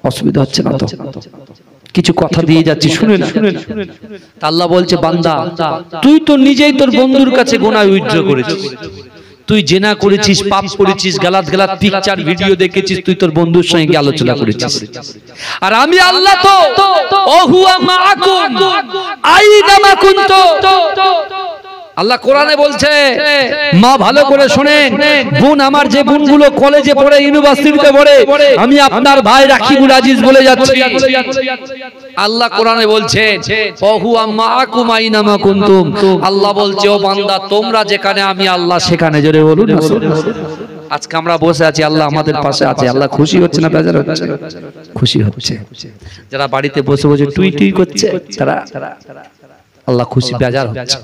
অসুবিধা হচ্ছে না তো? কিছু কথা দিয়ে যাচ্ছি, শুনেন। আল্লাহ বলছে বান্দা তুই তো নিজেই তোর বন্ধুর কাছে গুনাহ উইথড্র করেছিস, তুই জেনা করেছিস, পাপ করেছিস, গালাত পিকচার ভিডিও দেখেছিস, তুই তোর বন্ধুর সঙ্গে আলোচনা করেছিস। আর আমি আল্লাহ তো ওহুয়া মাআকুম আইনামা কুনতুম। আল্লাহ কোরআনে বলছে, মা ভালো করে শোনেন, বোন আমার যে বোনগুলো কলেজে পড়ে, ইউনিভার্সিটিতে পড়ে, আমি আপনার ভাই রাকিবুল আজিজ বলে যাচ্ছি। আল্লাহ কোরআনে বলছে ওহুয়া মাআকুম আইনামা কুনতুম। আল্লাহ বলছে ও বান্দা তোমরা যেখানে আমি আল্লাহ সেখানে। জোরে বলুন না। আজকে আমরা বসে আছি, আল্লাহ আমাদের পাশে আছে। আল্লাহ খুশি হচ্ছে না বেজার হচ্ছে? খুশি হচ্ছে। যারা বাড়িতে বসে বসে টুই টুই করছে তারা আল্লাহ খুশি বেজার হচ্ছে।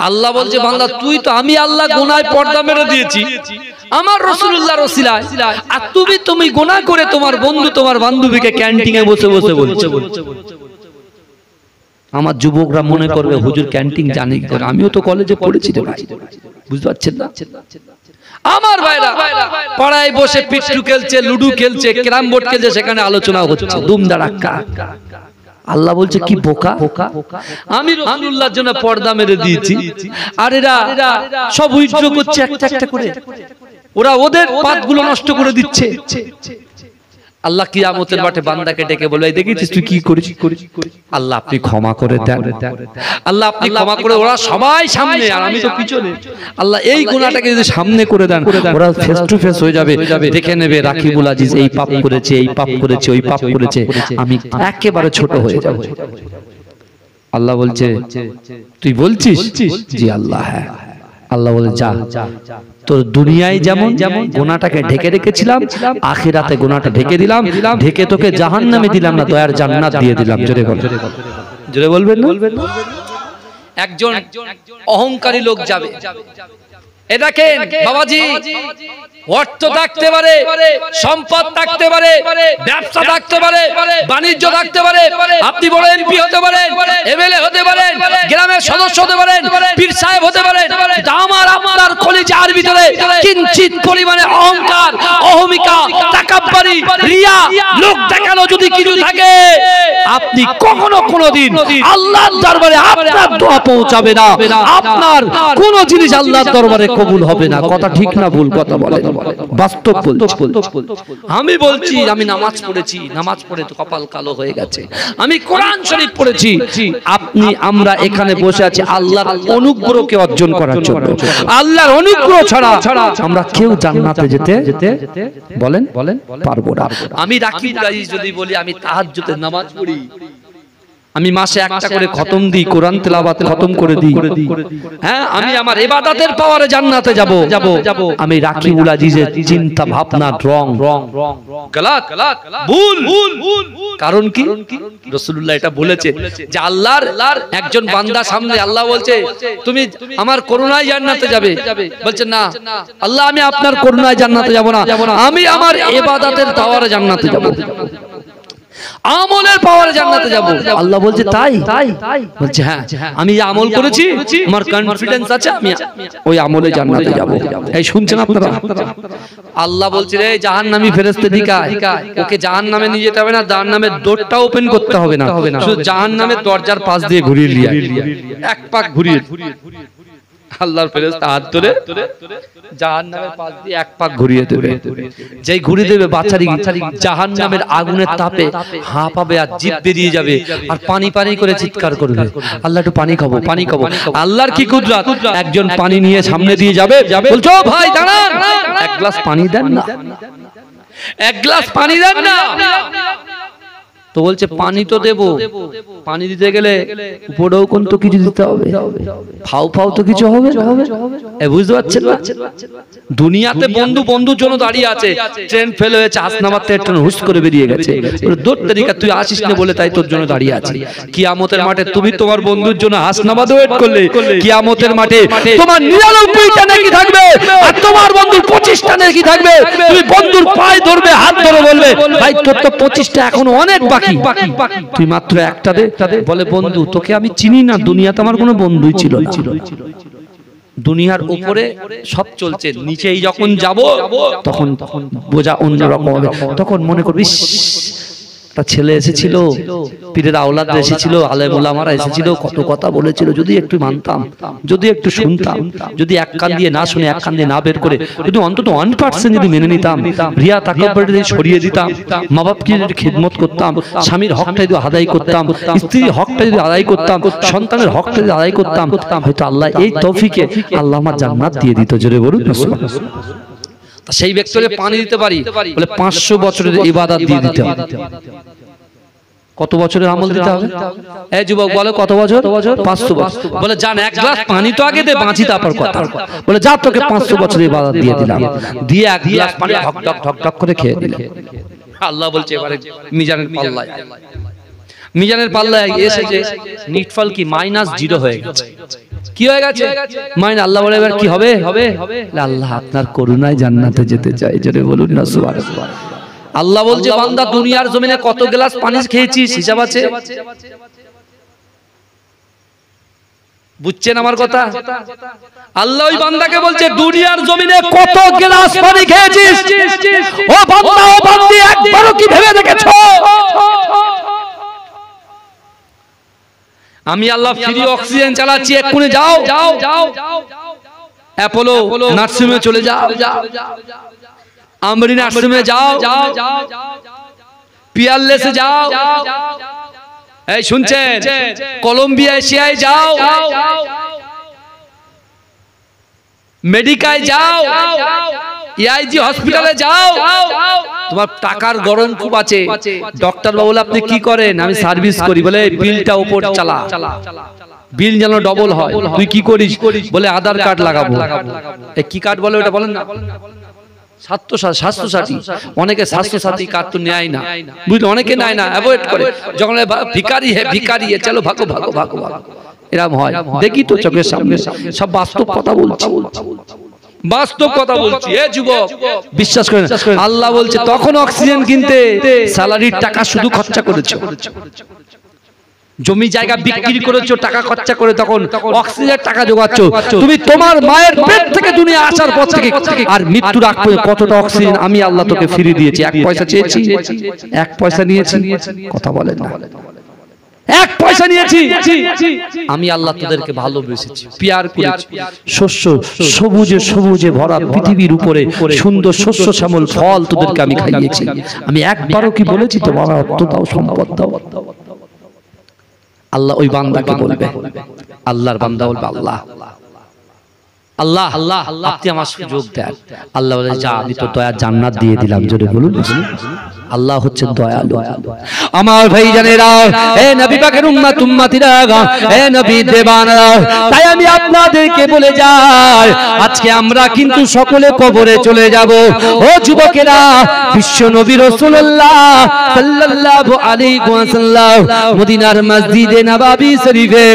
আল্লাহ বলছে বান্দা তুই তো, আমি আল্লাহ গুনায় পর্দা মেরে দিয়েছি আমার রাসূলুল্লাহর ওসিলায়, আর তুমি গুনাহ করে তোমার বন্ধু তোমার বান্ধবীকে ক্যান্টিনে বসে বসে বলছো। আমার যুবকরা মনে করবে হুজুর ক্যান্টিন জানি কি করে, আমিও তো কলেজে পড়েছি রে ভাই, বুঝতে পারছেন না? আমার ভাইরা পাড়ায় বসে পিট্টু খেলছে, লুডু খেলছে, ক্যারাম বোর্ড খেলছে, সেখানে আলোচনা হচ্ছে দুম দাঁড়াক্কা। আল্লাহ বলছে কি বোকা, আমি রাসূলুল্লাহর জন্য পর্দা মেরে দিয়েছি, আর এরা সব উইথড্র করছে একটা একটা করে, ওরা ওদের পাতগুলো নষ্ট করে দিচ্ছে। আল্লাহ কিয়ামতের মাঠে বান্দাকে ডেকে বলবে এই দেখেছিস তুই কি করেছিস, আল্লাহ আপনি ক্ষমা করে দেন, আল্লাহ আপনি ক্ষমা করে, ওরা সবাই সামনে আর আমি তো পিছনে, আল্লাহ এই গুনাহটাকে যদি সামনে করে দেন, ওরা ফেস টু ফেস হয়ে যাবে, দেখে নেবে রাকিবুল আজিজ এই পাপ করেছে, এই পাপ করেছে, ওই পাপ করেছে, আমি একেবারে ছোট হয়ে যাব। আল্লাহ বলছে তুই বলছিস? জি আল্লাহ হ্যাঁ। আল্লাহ বলে যা, তোর দুনিয়ায় যেমন গুনাহটাকে ঢেকে রেখেছিলাম, আখিরাতে গুনাহটা ঢেকে দিলাম, ঢেকে তোকে জাহান্নামে দিলাম না, দয়ার জান্নাত দিয়ে দিলাম। জোরে বল, জোরে বলবেন না? একজন অহংকারী লোক যাবে, এ দেখেন বাবাজি, অর্থ থাকতে পারে, সম্পদ থাকতে পারে, ব্যবসা থাকতে পারে, বাণিজ্য থাকতে পারে, আপনি বড় এমপি হতে পারেন, এমএলএ হতে পারেন, গ্রামের সদস্য হতে পারেন, পীর সাহেব হতে পারেন, আমার আপনার কলিজার ভিতরে কিঞ্চিত পরিমাণে অহংকার, অহমিকা, তাকাব্বুরি, রিয়া, লোক দেখানো যদি কিছু থাকে, আপনি কখনো কোনোদিন আল্লাহর দরবারে আপনার দোয়া পৌঁছাবে না, আপনার কোন জিনিস আল্লাহর দরবারে কবুল হবে না। কথা ঠিক না ভুল কথা বলে, বাস্তব বলছি। আমি বলছি আমি নামাজ পড়েছি, নামাজ পড়ে তো কপাল কালো হয়ে গেছে, আমি কোরআন শরীফ পড়েছি, আপনি আমরা এখানে বসে আছি আল্লাহর অনুগ্রহকে অর্জন করার জন্য। আল্লাহর অনুগ্রহ ছাড়া আমরা কেউ জান্নাতে যেতে বলেন পারবো না। আমি রাকিবুল আজিজ যদি বলি আমি তাহাজ্জুদের নামাজ পড়ি, আমি মাসে একটা করে খতম দিই, কোরআন তেলাওয়াত খতম করে দিই, হ্যাঁ আমি আমার ইবাদতের পাওয়ারে জান্নাতে যাব, আমি রাকিবুল আজিজের চিন্তা ভাবনা রং গলত ভুল। কারণ কি? রাসূলুল্লাহ এটা বলেছে যে আল্লাহর একজন বান্দা সামনে আল্লাহ বলছে তুমি আমার করুণায় জান্নাতে যাবে, বলছে না আল্লাহ আমি আপনার করুণায় জান্নাতে যাব না, আমি আমার ইবাদতের পাওয়ারে জান্নাতে যাব, আমলের পাওয়ারে জান্নাতে যাব। আল্লাহ বলছে তাই? বলছে হ্যাঁ, আমি আমল করেছি, আমার কনফিডেন্স আছে, আমি ওই আমলে জান্নাতে যাব। এই শুনছেন আপনারা? আল্লাহ বলছে রে জাহান্নামী ফেরেশতা দিকা, ওকে জাহান্নামে নিয়ে যেতে হবে না, জাহান্নামের দরজা ওপেন করতে হবে না, শুধু জাহান্নামের দরজার পাশ দিয়ে ঘুরিয়ে নিয়ে এক পাক ঘুরিয়ে, আল্লাহর ফেরেশতা হাত ধরে জাহান্নামের পাশ দিয়ে এক পাক ঘুরিয়ে দেবে। যেই ঘুরিয়ে দেবে বাচ্চারি জাহান্নামের আগুনের তাপে হাঁপাবে আর জিভ বেরিয়ে যাবে আর পানি পানি করে চিৎকার করবে, আল্লাহ একটু পানি খাবো, পানি খাবো। আল্লাহর কি কুদরত, একজন পানি নিয়ে সামনে দিয়ে যাবে, বলছো ভাই দাঁড়ান, এক গ্লাস পানি দেন না, এক গ্লাস পানি দেন না। তো বলছে পানি তো দেবো, পানি দিতে গেলে উপরেও কোন তো কিছু দিতে হবে, ফাও ফাও তো কিছু হবে, বুঝতে পারছেন না? দুনিয়াতে বন্ধু বন্ধুর জন্য দাঁড়িয়ে আছে, ট্রেন ফেল হয়েছে, হাসনাবাদ থেকে ট্রেন হুস করে বেরিয়ে গেছে, দূর তরিকা তুই আসিস না বলে তাই তোর জন্য দাঁড়িয়ে আছে। কিয়ামতের মাঠে তুমি তোমার বন্ধুর জন্য হাসনাবাদ ওয়েট করলে, কিয়ামতের মাঠে তোমার 99টা নাকি থাকবে আর তোমার বন্ধুর 25টা নাকি থাকবে। তুমি বন্ধুর পায়ে ধরবে, হাত ধরে বলবে ভাই তোর তো 25টা এখনো অনেক বাকি, তুই মাত্র একটা দে। বলে বন্ধু তোকে আমি চিনি না, দুনিয়াতে আমার কোনো বন্ধুই ছিল না, দুনিয়ার উপরে সব চলছে, নিচেই যখন যাব তখন বোঝা অন্যরকম হবে, তখন মনে করবি একটা ছেলে এসেছিল, পীরের আওলাদ এসেছিল, আলেম ওলামারা এসেছিল, কত কথা বলেছিল, যদি একটু মানতাম, যদি একটু শুনতাম, যদি এক কান দিয়ে না শুনে এক কান দিয়ে না বের করে যদি অন্তত 1% যদি মেনে নিতাম, রিয়া তাকাব্বুর যদি সরিয়ে দিতাম, মা বাপকে যদি খিদমত করতাম, স্বামীর হকটা যদি আদায় করতাম, স্ত্রীর হকটা যদি আদায় করতাম, সন্তানের হকটা যদি আদায় করতাম, হয়তো আল্লাহ এই তৌফিকে আল্লাহ আমার জান্নাত দিয়ে দিত। জোরে বলুন সুবহানাল্লাহ। সেই ব্যক্তিকে পানি দিতে পারি বলে 500 বছরের ইবাদত দিয়ে দিতে হবে। কত বছরের আমল দিতে হবে? এই যুবক বলে কত বছর? 500 বছর। বলে জান এক গ্লাস পানি তো আগে দে, বাঁচি তারপর কথা। বলে যা তোকে 500 বছরের ইবাদত দিয়ে দিলাম, দিয়ে এক গ্লাস পানি ঢক ঢক ঢক ঢক করে খেয়ে দিলাম। আল্লাহ বলছে এবারে মিজানের পাল্লায়, মিজানের পাল্লায় এসেছে নিটফল কি -0 হয়ে গেছে। কি হয়ে গেছে? মাইন আল্লাহ বলে এবার কি হবে? আল্লাহ আপনার করুণায় জান্নাতে যেতে চাই, জোরে বলুন না সুবহানাল্লাহ। আল্লাহ বলছে বান্দা দুনিয়ার জমিনে কত গ্লাস পানি খেয়েছিস হিসাব আছে? বুঝছেন আমার কথা? আল্লাহ ওই বান্দাকে বলছে দুনিয়ার জমিনে কত গ্লাস পানি খেয়েছিস? ও বান্দা ও বান্দি একবারও কি ভেবে দেখেছো? আমি আল্লাহ ফ্রি অক্সিজেন চালাচ্ছি, এক্ষুনি যাও অ্যাপোলো নার্সিংহোমে চলে যাও, আমরি নার্সিংহোমে যাও, পিয়ারলেসে যাও, এই শুনছেন, কলম্বিয়া এশিয়ায় যাও, মেডিকায় যাও, এআইজি হসপিটালে যাও। তোমার টাকার গরম খুব আছে, ডক্টর বাবু আপনি কি করেন? আমি সার্ভিস করি। বলে বিলটা উপর চালা, বিল যেন ডবল হয়। তুই কি করিস? বলে আধার কার্ড লাগাবো। কি কার্ড বলে ওটা বলেন না? স্বাস্থ্যসাথী। অনেকে স্বাস্থ্যসাথী কার্ড তো নেয় না, বুঝলে, অনেকে নেয় না, অ্যাভয়েড করে। যখন ভিখারি হে চলো ভাগো ভাগো ভাগো ভাগো, এরকম হয়। দেখি তো চোখের সামনে, সব বাস্তব কথা বলছি, বাস্তব কথা বলছি। এ যুবক বিশ্বাস করেন, আল্লাহ বলছে তখন অক্সিজেন কিনতে স্যালারির টাকা শুধু খরচা করেছো, জমি জায়গা বিক্রি করেছো, টাকা খরচা করে তখন অক্সিজেনের টাকা জোগাচ্ছ। তুমি তোমার মায়ের পেট থেকে দুনিয়া আসার পর থেকে আর মৃত্যুর আগ পর্যন্ত কতটা অক্সিজেন আমি আল্লাহ তোকে ফিরিয়ে দিয়েছি? এক পয়সা চেয়েছি? এক পয়সা নিয়েছি? কথা বলেন না। এক পয়সা নিয়েছি? আমি আল্লাহ তোদেরকে ভালোবেসেছি, পিয়ার করেছি। শস্য সবুজে সবুজে ভরা পৃথিবীর উপরে সুন্দর শস্য শ্যামল ফল তোদেরকে আমি খাইয়েছি। আমি একবারও কি বলেছি তোমার অর্থ দাও, সম্পদ দাও? আল্লাহ ওই বান্দাকে বলবে, আল্লাহর বান্দা বলবে আল্লাহ আল্লাহ আল্লাহ আপনি আমার সুযোগ দেন। আল্লাহ বলে যা, আমি তো দয়া জান্নাত দিয়ে দিলাম। জোরে বলুন, আল্লাহ হচ্ছে দয়ালু। আমার ভাই জানেরা, এ নবী পাকের উম্মত উম্মতিরা, এ নবী দেবানরা, তাই আমি আপনাদেরকে বলে যাই, আজকে আমরা কিন্তু সকলে কবরে চলে যাব। ও যুবকেরা, বিশ্ব নবী রাসূলুল্লাহ সাল্লাল্লাহু আলাইহি ওয়াসাল্লাম মদিনার মসজিদে নববী শরীফে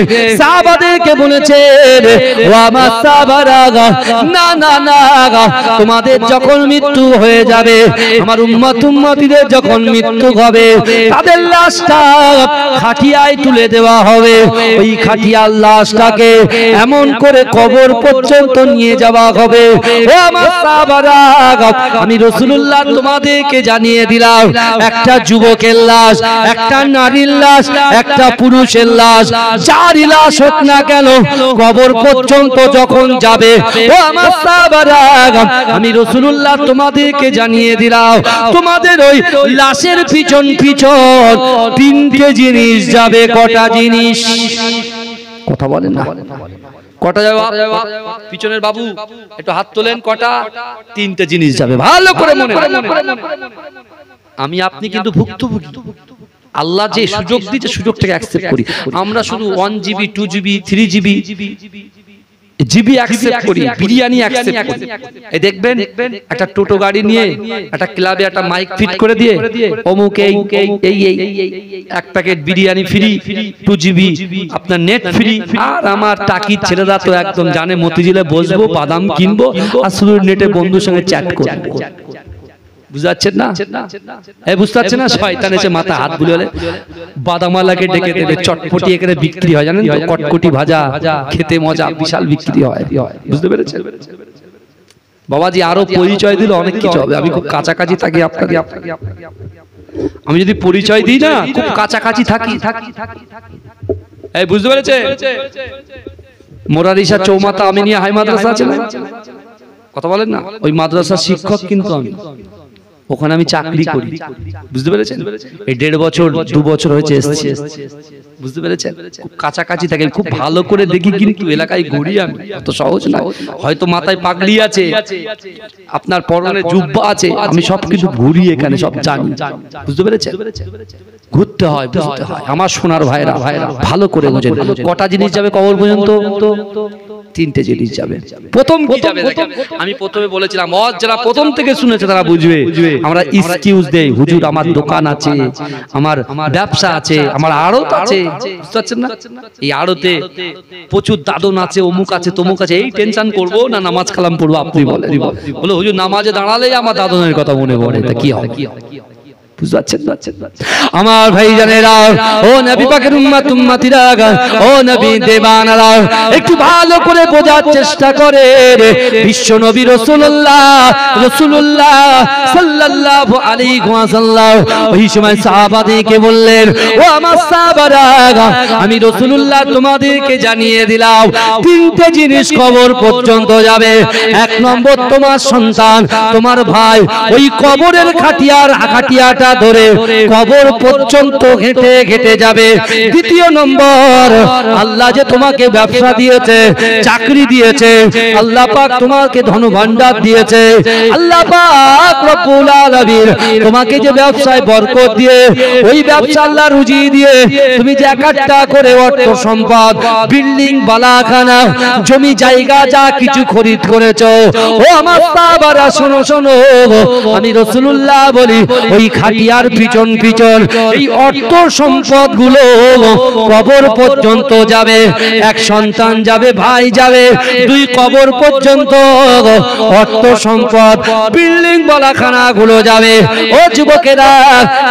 সাহাবাদেরকে বলেছেন, ও আমার সাহাবারা, না না না, তোমাদের যখন মৃত্যু হয়ে যাবে, আমার উম্মত উম্মতিদের যখন মৃত্যু হবে, তাদের লাশটা খাটিয়ায় তুলে দেওয়া হবে। ওই খাটিয়ার লাশটাকে এমন করে কবর পর্যন্ত নিয়ে যাওয়া হবে। ও আমার সাহাবারা, আমি রাসূলুল্লাহ তোমাদেরকে জানিয়ে দিলাম, একটা যুবকের লাশ, একটা নারীর লাশ, একটা পুরুষের লাশ, যারই লাশ হোক না কেন, কবর পর্যন্ত যখন যাবে, ও আমার সাহাবারা, আমি রাসূলুল্লাহ তোমাদেরকে জানিয়ে দিলাম, তোমাদের ওই লাশের পিছন পিছন তিনটে জিনিস যাবে। কটা জিনিস? কথা বলেন না। কটা যাবে? পিছনের বাবু একটু হাত তোলেন। কটা? তিনটে জিনিস যাবে। ভালো করে মনে রাখবেন, আমি আপনি কিন্তু ভুক্তভোগী। আল্লাহ যে সুযোগ দিয়েছে, সুযোগটাকে অ্যাকসেপ্ট করি। আমরা শুধু 1GB 2GB 3GB GB accept করি, বিরিয়ানি অ্যাকসেপ্ট করি। এই দেখবেন একটা টোটো গাড়ি নিয়ে একটা ক্লাবে একটা মাইক ফিট করে দিয়ে অমুক এই এক প্যাকেট বিরিয়ানি ফ্রি, 2GB আপনার নেট ফ্রি। আর আমার টাকির ছেলেরা তো একদম জানে, মতিঝিলে বসবো, বাদাম কিনবো আর শুধু নেটে বন্ধুর সঙ্গে চ্যাট করবো। বুঝাচ্ছেন না? এই বুঝতে পারছেন না? শয়তান এসে মাথা হাত বুলিয়ে বাদামালাকে ডেকে দেবে, চটপটি এখানে বিক্রি হয়, জানেন তো? কটকটি ভাজা খেতে মজা, বিশাল বিক্রি হয়। বুঝতে পেরেছেন? বাবাজি আরো পরিচয় দিলে অনেক কিছু হবে। আমি খুব কাছাকাছি থাকি আপনাকে, আমি যদি পরিচয় দিই না, খুব কাছাকাছি থাকি। এই বুঝতে পেরেছে? মোরারিসা চৌমাথা আমিনিয়া হাই মাদ্রাসা আছে না? কথা বলেন না? ওই মাদ্রাসার শিক্ষক কিন্তু আমি, ওখানে আমি চাকরি করি। বুঝতে পেরেছেন? এই 1.5 বছর 2 বছর হয়েছে এসেছি। বুঝতে পেরেছেন? খুব কাছাকাছি থাকে, খুব ভালো করে দেখি, কিন্তু এলাকায় ঘুরি আমি, অত সহজ না। হয়তো মাথায় পাগড়ি আছে, আপনার পরনে জুব্বা আছে, আমি সব কিছু ঘুরি এখানে, সব জানি। বুঝতে পেরেছেন? ঘুরতে হয়, বুঝতে হয়। আমার সোনার ভাইরা ভালো করে বুঝেন। কটা জিনিস যাবে কবর পর্যন্ত? তিনটে জিনিস যাবে। প্রথম কি যাবে দেখেন, আমি প্রথমে বলেছিলাম ওয়াজ যারা প্রথম থেকে শুনেছে তারা বুঝবে। আমরা এক্সকিউজ দেই, হুজুর আমার দোকান আছে, আমার ব্যবসা আছে, আমার আড়ত আছে, বুঝতে পারছেন না? এই আড়তে প্রচুর দাদন আছে, অমুক আছে, তমুক আছে, এই টেনশন করব না নামাজ কালাম পড়বো? আপনি বলেন, বলে হুজুর নামাজে দাঁড়ালেই আমার দাদনের কথা মনে পড়ে, তা কি হয়? আমার ভাই জানেরা, ও নবী পাকের উম্মত উম্মতিরা, ও নবী দেবানারা, একটু ভালো করে বোঝার চেষ্টা করে। বিশ্ব নবী রাসূলুল্লাহ সাল্লাল্লাহু আলাইহি ওয়াসাল্লাম ওই সময় সাহাবাদেরকে বললেন, ও আমার সাহাবারা, আমি রাসূলুল্লাহ তোমাদেরকে জানিয়ে দিলাম তিনটে জিনিস কবর পর্যন্ত যাবে। এক নম্বর, তোমার সন্তান, তোমার ভাই ওই কবরের খাটিয়াটা ধরে কবর পর্যন্ত হেঁটে হেঁটে যাবে। দ্বিতীয় নম্বর, আল্লাহ যে তোমাকে ব্যবসা দিয়েছে, চাকরি দিয়েছে, আল্লাহ পাক তোমাকে ধন ভান্ডার দিয়েছে, আল্লাহ পাক রব্বুল আলামিন তোমাকে যে ব্যবসায় বরকত দিয়ে, ওই ব্যবসা আল্লাহ রুজি দিয়ে তুমি যে একটা করে অর্থ সম্পদ, বিল্ডিং, বালাখানা, জমি জায়গা যা কিছু খরিদ করেছো, ও আমার সাহাবারা শোনো শোনো, আমি রাসূলুল্লাহ বলি ওই খাটিয়ার পিছন পিছন এই অর্থ সম্পদ গুলো কবর পর্যন্ত যাবে। এক সন্তান যাবে, ভাই যাবে, দুই কবর পর্যন্ত অর্থ সম্পদ, বিল্ডিং, বালাখানা গুলো যাবে। ও যুবকেরা,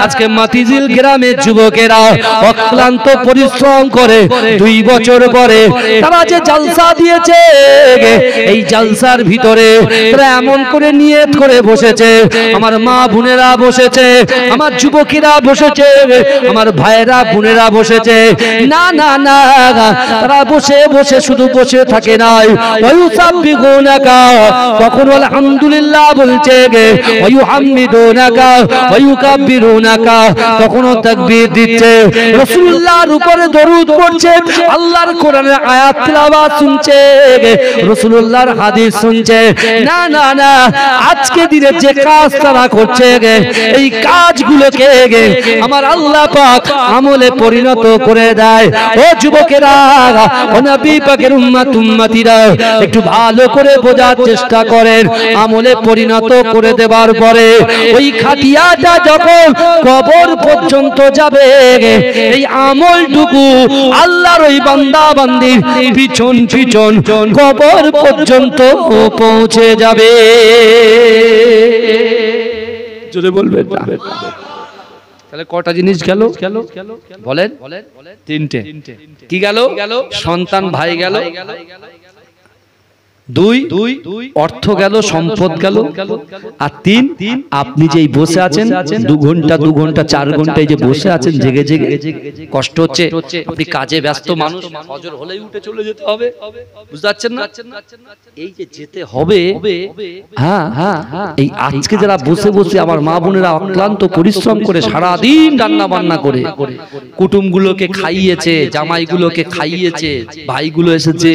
আজকে মাতিঝিল গ্রামের যুবকেরা অক্লান্ত পরিশ্রম করে 2 বছর পরে তারা যে জালসা দিয়েছে, এই জালসার ভিতরে তারা এমন করে নিয়ত করে বসেছে, আমার মা বোনেরা বসেছে, আমার যুবকেরা বসেছে, আমার ভাইয়েরা বোনেরা বসেছে, না না না, তারা বসে বসে শুধু বসে থাকে নাই, ওয়ায়ুসাব্বিহুনাকা, কখনো আলহামদুলিল্লাহ বলছে, ওয়ায়ুহাম্মিদুনাকা ওয়ায়ুকাব্বিরুনাকা, কখনো তাকবীর দিচ্ছে, রাসূলুল্লাহর উপরে দরুদ পড়ছে, আল্লাহর কোরআনের আয়াত তিলাওয়াত শুনছে, রাসূলুল্লাহর হাদিস শুনছে। না না না, আজকে দিনে যে কাজ তারা করছে, এই কাজগুলোকে আমার আল্লাহ পাক আমলে পরিণত করে দেয়। ও যুবকেরা, ও নবী পাকের উম্মত উম্মতিরা, একটু ভালো করে বোঝার চেষ্টা করেন। আমলে পরিণত করে দেবার পরে ওই খাটিয়াটা যখন কবর পর্যন্ত যাবে, এই আমলটুকু আল্লাহর ওই বান্দা বান্দির পিছন পিছন কবর পর্যন্ত পৌঁছে যাবে। জোরে বলবেন না? তাহলে কটা জিনিস গেল বলেন? তিনটে। কি গেল? সন্তান, ভাই গেল, 2 অর্থ গেল, সম্পদ গেল, আর 3 আপনি যেই বসে আছেন 2 ঘন্টা 4 ঘন্টায় যে বসে আছেন জেগে জেগে, কষ্ট হচ্ছে, আপনি কাজে ব্যস্ত মানুষ, ফজর হলেই উঠে চলে যেতে হবে, বুঝতে পারছেন না? এই যে যেতে হবে, হ্যাঁ হ্যাঁ, এই আজকে যারা বসে বসে আমার মা বোনেরা অক্লান্ত পরিশ্রম করে সারা দিন রান্না বান্না করে কুটুমগুলোকে খাইয়েছে, জামাইগুলোকে খাইয়েছে, ভাইগুলো এসেছে,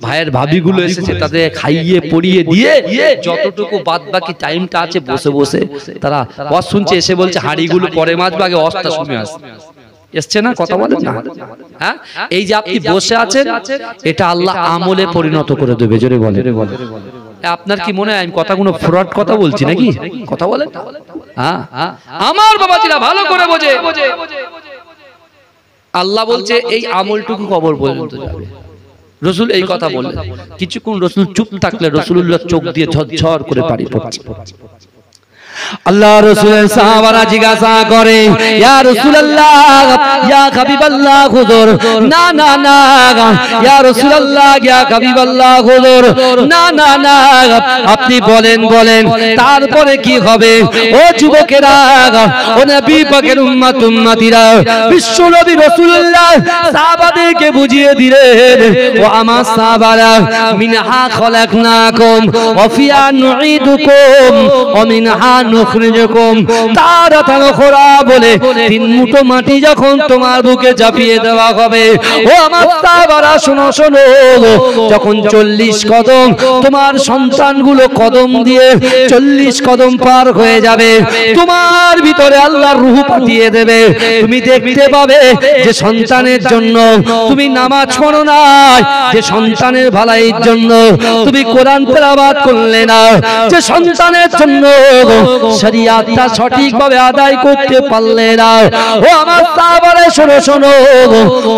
ভাইয়ের ভাবিগুলো এসেছে, তাদের খাইয়ে পড়িয়ে দিয়ে যতটুকু বাদ বাকি টাইমটা আছে বসে বসে তারা ওয়াজ শুনছে, এসে বলছে হাড়িগুলো পরে মাজবে, আগে ওয়াজটা শুনে আসবে। এসছে না? কথা বলেন না? হ্যাঁ, এই যে আপনি বসে আছেন, এটা আল্লাহ আমলে পরিণত করে দেবে। জোরে বলে। আপনার কি মনে হয় আমি কথাগুলো ফ্রড কথা বলছি নাকি? কথা বলেন। হ্যাঁ, আমার বাবাজিরা ভালো করে বোঝে, আল্লাহ বলছে এই আমলটুকু কবর পর্যন্ত যাবে। রসুল এই কথা বললেন, কিছুক্ষণ রসুল চুপ থাকলে রাসূলুল্লাহ চোখ দিয়ে ঝরঝর করে পানি পড়ছে। আল্লাহ রাসূলের সাহাবারা জিজ্ঞাসা করে, ইয়া রাসূলুল্লাহ, ইয়া হাবিবাল্লাহ হুজুর, না না না, ইয়া রাসূলুল্লাহ, ইয়া হাবিবাল্লাহ হুজুর, না না না, আপনি বলেন তারপরে কি হবে? ও যুবকেরা, ও নবী পাকের উম্মত উম্মতিরা, বিশ্ব নবী রাসূলুল্লাহ সাহাবাদেরকে বুঝিয়ে দিলেন, ও আমার সাহাবারা, মিনহা খলাকনাকুম ওয়া ফিহা নুঈদুকুম ওয়া মিনহা নুখরিজুকুম তারাতান উখরা বলে 3 মুঠো মাটি যখন তোমার বুকে চাপিয়ে দেওয়া হবে, ও আমার সাহাবারা শোনো শোনো, যখন 40 কদম তোমার সন্তানগুলো কদম দিয়ে 40 কদম পার হয়ে যাবে, তোমার ভিতরে আল্লাহর রূহ পাঠিয়ে দেবে। তুমি দেখতে পাবে যে সন্তানের জন্য তুমি নামাজ পড়ো না, যে সন্তানের ভালাইয়ের জন্য তুমি কোরআন তেলাওয়াত করলে না, যে সন্তানের জন্য শরীয়তটা সঠিকভাবে আদায় করতে পারলে না, ও আমার সাহাবারা শোনো শোনো,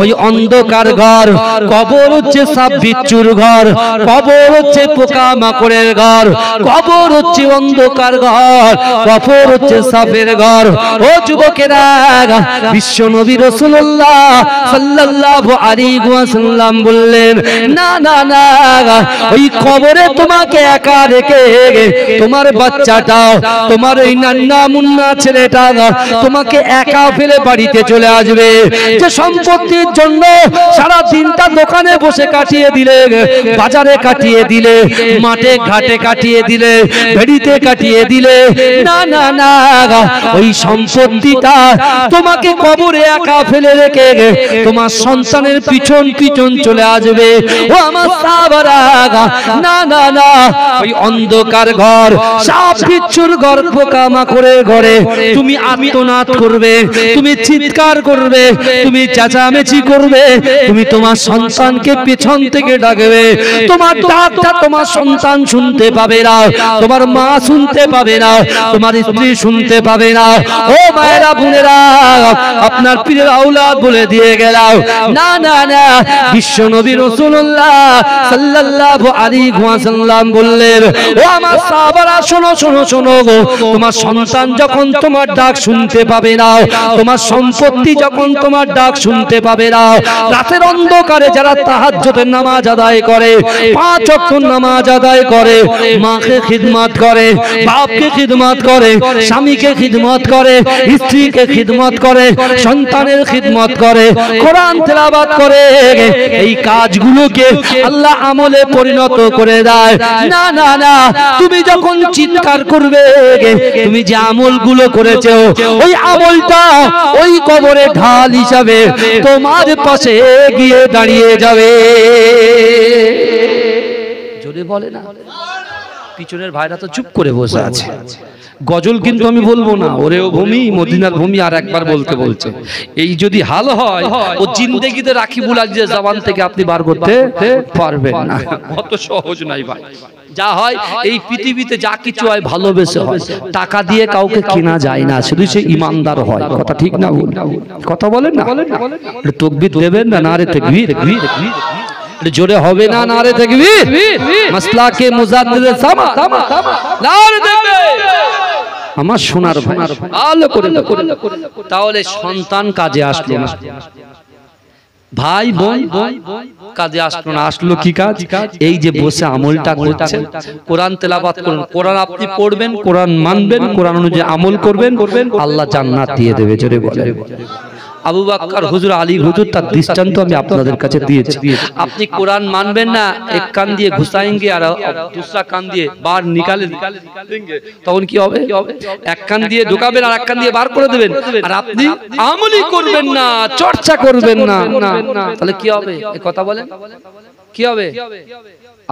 ওই অন্ধকার ঘর কবর হচ্ছে সাপ বিচ্ছুর ঘর, কবর হচ্ছে পোকা মাকড়ের ঘর, কবর হচ্ছে অন্ধকার ঘর, কবর হচ্ছে সাপের ঘর। ও যুবকেরা, বিশ্ব নবী রাসূলুল্লাহ সাল্লাল্লাহু আলাইহি ওয়াসাল্লাম বললেন, না না না, ওই কবরে তোমাকে একা রেখে তোমার বাচ্চাটা, তোমার এই নান্না মুন্না ছেলেটা তোমাকে একা ফেলে বাড়িতে চলে আসবে। যে সম্পত্তির জন্য সারা দিনটা দোকানে বসে কাটিয়ে দিলে, বাজারে কাটিয়ে দিলে, মাঠে ঘাটে কাটিয়ে দিলে, ভেড়িতে কাটিয়ে দিলে, না না না, ওই সম্পত্তিটা তোমাকে কবরে একা ফেলে রেখে তোমার সন্তানের পিছন পিছন চলে আসবে। ও আমার সাহাবারা, না না না, ওই অন্ধকার ঘর, সাপ বিচ্ছুর ঘর, পোকা মাকড়ের ঘরে তুমি আর্তনাদ করবে, তুমি চিৎকার করবে, তুমি চেঁচামেচি করবে, তুমি তোমার সন্তানকে পেছন থেকে ডাকবে, তোমার ডাকটা তোমার সন্তান শুনতে পাবে না, তোমার মা শুনতে পাবে না, তোমার স্ত্রী শুনতে পাবে না। ও মায়েরা বোনেরা, আপনার পীরের আওলাদ বলে দিয়ে গেলাম, না না না, বিশ্ব নবী রাসূলুল্লাহ সাল্লাল্লাহু আলাইহি ওয়াসাল্লাম বললেন, ও আমার সাহাবারা শোনো শোনো শোনো, তোমার সন্তান যখন তোমার ডাক শুনতে পাবে না, তোমার সম্পত্তি যখন তোমার ডাক শুনতে পাবে না, রাতের অন্ধকারে যারা তাহাজ্জুদের নামাজ আদায় করে, 5 ওয়াক্ত নামাজ আদায় করে, মাকে খিদমত করে, বাপকে খিদমত করে, স্বামীকে খিদমত করে, স্ত্রীকে খিদমত করে, সন্তানের খিদমত করে, কোরআন তেলাওয়াত করে, এই কাজগুলোকে আল্লাহ আমলে পরিণত করে দেয়। না না না, তুমি যখন চিৎকার করবে, তুমি যে আমলগুলো করেছো, ওই আমলটা ওই কবরে ঢাল হিসাবে তোমার পাশে গিয়ে দাঁড়িয়ে যাবে। জোরে বলে না, পিছনের ভাইরা তো চুপ করে বসে আছে। গজল কিন্তু আমি বলবো না, ওরেও ভূমি মদিনার ভূমি আর একবার বলতে বলছে। এই যদি হাল হয়, ও জিন্দেগিতে রাখিবুল আজিজের জবান থেকে আপনি বার করতে পারবেন না। অত সহজ নাই ভাই। যা হয় এই পৃথিবীতে, যা কিছু হয় ভালোবেসে হয়, টাকা দিয়ে কাউকে কেনা যায় না, শুধু সে ইমানদার হয়। কথা ঠিক না ভুল? কথা বলেন না? তাকবীর দেবেন না? নারে তাকবীর, জোরে হবে না নারে তাকবীর? মাসলা কে মুজাদ্দিদ সামা নারে তাকবীর। আমার সোনার ভাই, ভালো করে তাহলে সন্তান কাজে আসলো না, ভাই বোন কাজে আসলো না, আসলো কি কাজ? এই যে বসে আমলটা করছেন, কোরআন তেলাওয়াত করুন, কোরআন আপনি পড়বেন, কোরআন মানবেন, কোরআন অনুযায়ী আমল করবেন, আল্লাহ জান্নাত দিয়ে দেবে। জোরে বলেন। আবু বকর হুজুর, আলী হুজুর, তার দৃষ্টান্ত আমি আপনাদের কাছে দিয়েছি। আপনি কোরআন মানবেন না, এক কান দিয়ে ঘুষাएंगे আর दूसरा কান দিয়ে বার নিকালে দেंगे, তখন কি হবে? এক কান দিয়ে ঢোকাবেন আর এক কান দিয়ে বার করে দেবেন, আর আপনি আমলই করবেন না, চর্চা করবেন না, তাহলে কি হবে? এই কথা বলেন, কি হবে?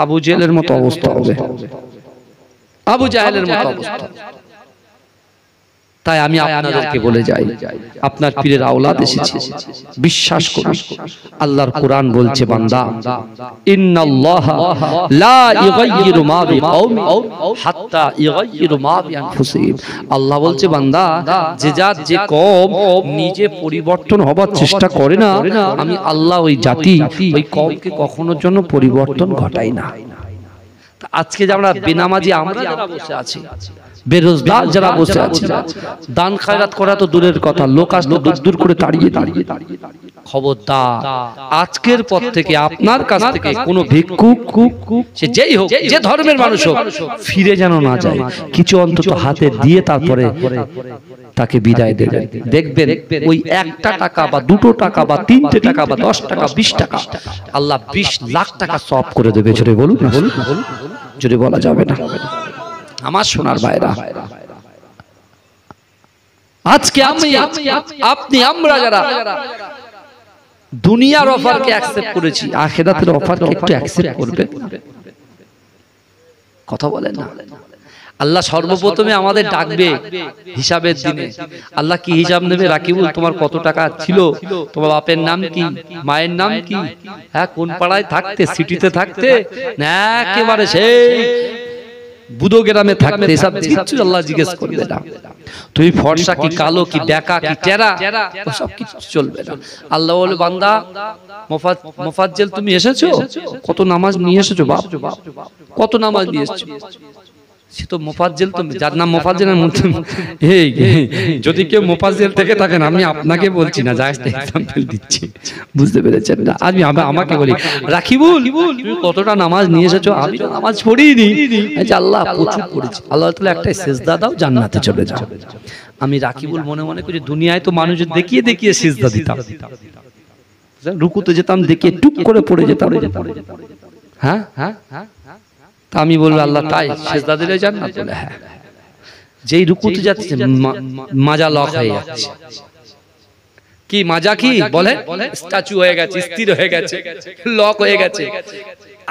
আবু জেহেলের মতো অবস্থা হবে, আবু জাহেলের মতো অবস্থা। তাই আমি আপনাদেরকে বলে যাই, আপনার পীরের আওলাদ এসেছে, বিশ্বাস করুন, আল্লাহর কোরআন বলছে, বান্দা ইন্নাল্লাহা লা ইউগাইয়িরু মা বিকাওমি হাত্তা ইউগাইয়িরু মা বিআনফুসিহিম। আল্লাহ বলছে, বান্দা, যে জাত যে কওম নিজে পরিবর্তন হবার চেষ্টা করে না, আমি আল্লাহ ওই জাতি ওই কওমকে কখনোর জন্য পরিবর্তন ঘটাই না। আজকে যে আমরা বেনামাজি আমরা যারা বসে আছি, বেরোজগার যারা বসে আছে, দান খায়রাত করা তো দূরের কথা, লোক আসলে দূর দূর করে তাড়িয়ে দাঁড়িয়ে। খবরদার, আজকের পর থেকে আপনার কাছ থেকে কোনো ভিক্ষুক, সে যেই হোক, যে ধর্মের মানুষ হোক, ফিরে যেন না যায়, কিছু অন্তত হাতে দিয়ে তারপরে তাকে বিদায় দেবেন। দেখবেন ওই 1টা টাকা বা 2টো টাকা বা 3টে টাকা বা 10 টাকা 20 টাকা আল্লাহ 20 লাখ টাকা সওয়াব করে দেবে। জোরে বলুন না, জোরে বলা যাবে না। আমার সোনার ভাইরা, আজকে আপনি আমরা যারা দুনিয়ার অফারকে অ্যাকসেপ্ট করেছি, আখিরাতের অফারকে একটু অ্যাকসেপ্ট করবে? কথা বলেন না। আল্লাহ সর্বপ্রথমে আমাদের ডাকবে হিসাবের দিনে। আল্লাহ কি হিসাব নেবে? রাকিবুল, তোমার কত টাকা ছিল, তোমার বাপের নাম কি, মায়ের নাম কি, হ্যাঁ কোন পাড়ায় থাকতে, সিটিতে থাকতে না একেবারে সেই বুদো গ্রামে থাকতে, এসব কিছু আল্লাহ জিজ্ঞেস করবে না। তুই ফর্সা কি কালো কি বেকা কি টেরা, সব কিছু চলবে না। আল্লাহ বলে, বান্দা মোফাজ্জেল তুমি এসেছো, কত নামাজ নিয়ে এসেছো বাপ, কত নামাজ নিয়ে এসেছো? সে তো মোফাজ্জেল, তো যার নাম মোফাজ্জেলের মধ্যে যদি কেউ মোফাজ্জেল থেকে থাকেন, আমি আপনাকে বলছি না, জাস্ট এক্সাম্পল দিচ্ছি, বুঝতে পেরেছেন না? আমি আমাকে বলি, রাকিবুল তুমি কতটা নামাজ নিয়ে এসেছো? আমি তো নামাজ পড়িনি। আল্লাহ প্রচুর পড়েছি। আল্লাহ তাআলা একটা সিজদা দাও, জান্নাতে চলে যাও। আমি রাকিবুল মনে মনে করি, দুনিয়ায় তো মানুষ দেখিয়ে দেখিয়ে সিজদা দিতাম, রুকুতে যেতাম দেখিয়ে টুক করে পড়ে যেতাম। হ্যাঁ হ্যাঁ হ্যাঁ, তা আমি বলবো আল্লাহ তাই সিজদা দিলে জান্নাত? বলে হ্যাঁ। যেই রুকুতে যাচ্ছে মাজা লক হয়ে যাচ্ছে। কি মাজা? কি বলে? স্ট্যাচু হয়ে গেছে, স্থির হয়ে গেছে, লক হয়ে গেছে।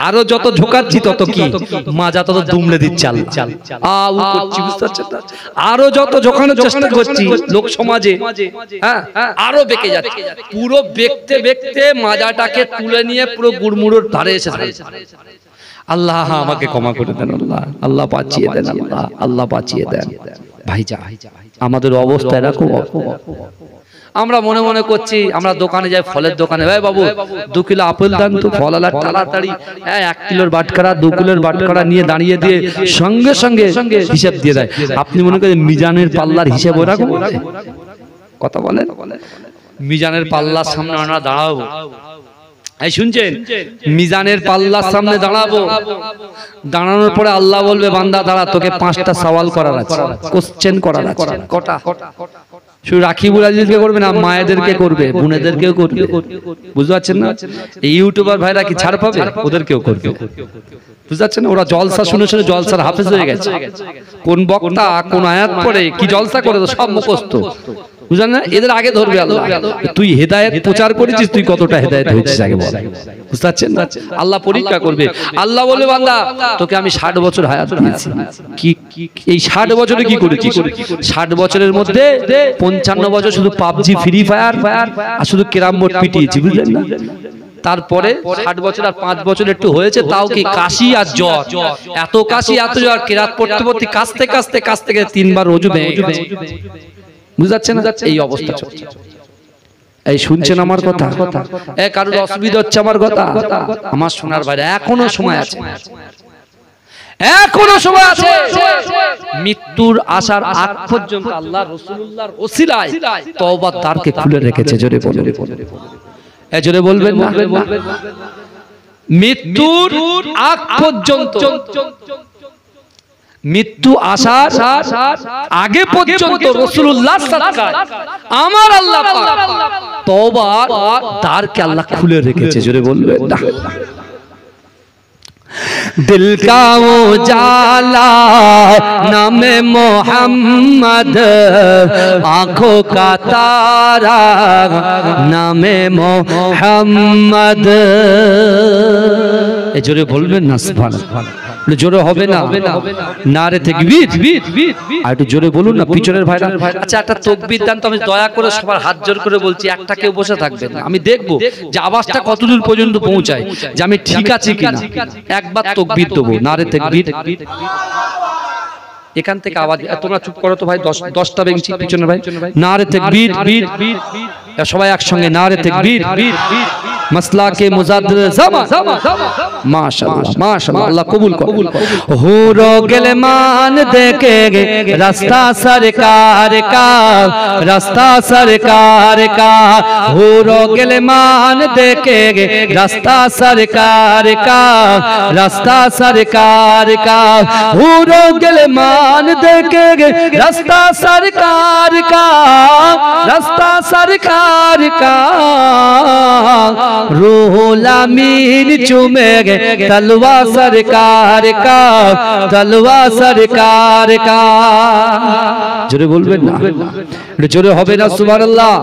আরো যত ঝোকাচ্ছি তত কি মাজা তত দুমড়ে দিচ্ছে। আরো যত ঝোকানোর চেষ্টা করছি লোক সমাজে, হ্যাঁ আরো বেঁকে যাচ্ছে। পুরো বেঁকতে বেঁকতে মাজাটাকে তুলে নিয়ে পুরো গুড়মুড়োর ধারে এসে ধরেছে। আল্লাহ আমাকে ক্ষমা করে দেন, আল্লাহ আল্লাহ বাঁচিয়ে দেন, আল্লাহ আল্লাহ বাঁচিয়ে দেন। ভাইজা আমাদের অবস্থা এরকম। আমরা মনে মনে করছি, আমরা দোকানে যাই, ফলের দোকানে, ভাই বাবু 2 কিলো আপেল দেন তো। ফলালা তাড়াতাড়ি 1 কিলোর বাটখারা 2 কিলোর বাটখারা নিয়ে দাঁড়িয়ে দিয়ে সঙ্গে সঙ্গে হিসাব দিয়ে দেয়। আপনি মনে করেন মিজানের পাল্লার হিসাব ওরকম? কথা বলেন, মিজানের পাল্লার সামনে আমরা দাঁড়াবো, এই শুনছেন, মিজানের পাল্লার সামনে দাঁড়াবো। দাঁড়ানোর পরে আল্লাহ বলবে, বান্দা দাঁড়া, তোকে 5টা সওয়াল করার আছে, কোশ্চেন করার আছে। কটা? শুধু রাকিবুল আজিজকে করবে না, মায়েদেরকে করবে, বোনেদেরকেও করবে। বুঝতে পারছেন না? এই ইউটিউবার ভাইরা কি ছাড় পাবে? ওদেরকেও করবে। বুঝতে পারছেন? ওরা জলসা শুনে শুনে জলসার হাফেজ হয়ে গেছে। কোন বক্তা কোন আয়াত পড়ে কি জলসা করে সব মুখস্থ। বুঝলেন না? এদের আগে ধরবে আল্লাহ, তুই হেদায়েত প্রচার করেছিস, তুই কতটা হেদায়েত হয়েছিস আগে বল। বুঝতে পারছেন না? আল্লাহ পরীক্ষা করবে। আল্লাহ বলবে, বান্দা তোকে আমি 60 বছর হায়াত দিয়েছি, কি এই 60 বছরে কি করেছিস? 60 বছরের মধ্যে 55 বছর শুধু পাবজি ফ্রি ফায়ার আর শুধু ক্যারাম বোর্ড পিটিয়েছি, বুঝলেন না? তারপরে 60 বছর আর 5 বছর একটু হয়েছে, তাও কি কাশি আর জ্বর, এত কাশি এত জ্বর, কেরাত পড়তে পড়তে কাশতে 3 বার ওযু ভেঙে গেছে। বুঝাচ্ছে না? এই অবস্থা চলছে। এই শুনছেন আমার কথা? কারোর অসুবিধা হচ্ছে আমার কথা? আমার শোনার বাইরে এখনো সময় আছে, এখনো সময় আছে। মৃত্যুর আসার আগ পর্যন্ত আল্লাহ রাসূলুল্লাহর ওসিলায় তওবার দ্বারকে খুলে রেখেছে। জোরে বলুন, জোরে বলবেন না? মৃত্যুর আগ পর্যন্ত, মৃত্যু আসার আগে পর্যন্ত রাসূলুল্লাহ সাল্লাল্লাহু আলাইহি ওয়াসাল্লাম আমার আল্লাহ পাক তওবার দ্বারকে আল্লাহ খুলে রেখেছে। জোরে বলবেন না? दिल का उजाला नामे मोहम्मद, आंखों का तारा नामे मोहम्मद। ए जोरे बोलবেন না সুবহানাল্লাহ? জোরে হবে না? নারে তাকবীর। আর একটু জোরে বলুন না পিছনের ভাইরা। আচ্ছা একটা তাকবীর দেন তো, আমি দয়া করে সবার হাত জোর করে বলছি, একটা কেউ বসে থাকবেন না। আমি দেখবো যে আওয়াজটা কতদূর পর্যন্ত পৌঁছায়, যে আমি ঠিক আছি কিনা। একবার তাকবীর দেবো, নারে তাকবীর। এখান থেকে আওয়াজ, তোমরা চুপ করো তো ভাই, 10টা বেঞ্চি পিছনের ভাই, নারে তাকবীর। সবাই একসঙ্গে নারে তাকবীর। मसला के मुजाद्दिद ज़मान, माशाअल्लाह माशाअल्लाह, अल्लाह कबूल करो। हूरो गिलमान देखेंगे रास्ता सरकार का, रास्ता सरकार का। हूरो गिलमान देखेंगे रास्ता सरकार का, रास्ता सरकार का। हूरो गिलमान देखेंगे रास्ता सरकार का, रास्ता सरकार का। रूहुल अमीन चूमेंगे तलवा सरकार का, तलवा सरकार का। जोरे बोलবেন না? जोरे होबे ना सुभानाल्लाह,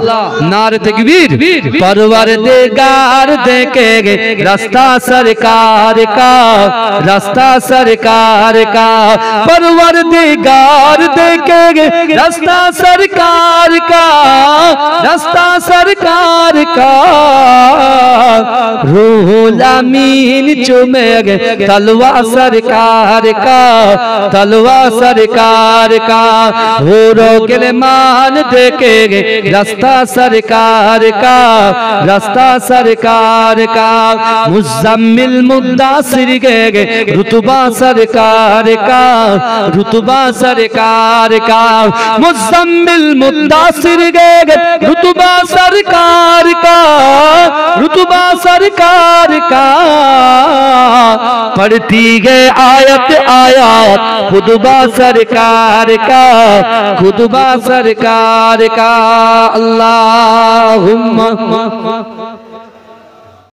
नारे तकबीर। परवरदिगार देखेंगे रास्ता सरकार का, रास्ता सरकार का, परवरदिगार देखेंगे रास्ता सरकार का, रास्ता सरकार का। रूहुल अमीन चूमेंगे तलवा सरकार का, तलवा सरकार का। हूरों के मान देखेंगे रास्ता सरकार का, रास्ता सरकार का। मुज़म्मिल मुद्दासिर के रुतबा सरकार का, रुतबा सरकार का। मुज़म्मिल मुद्दासिर के रुतबा सरकार का, रुतबा सरकार का। पढ़ती है आयत आयत खुतबा सरकार का, खुतबा सरकार का। अल्लाहुम्मा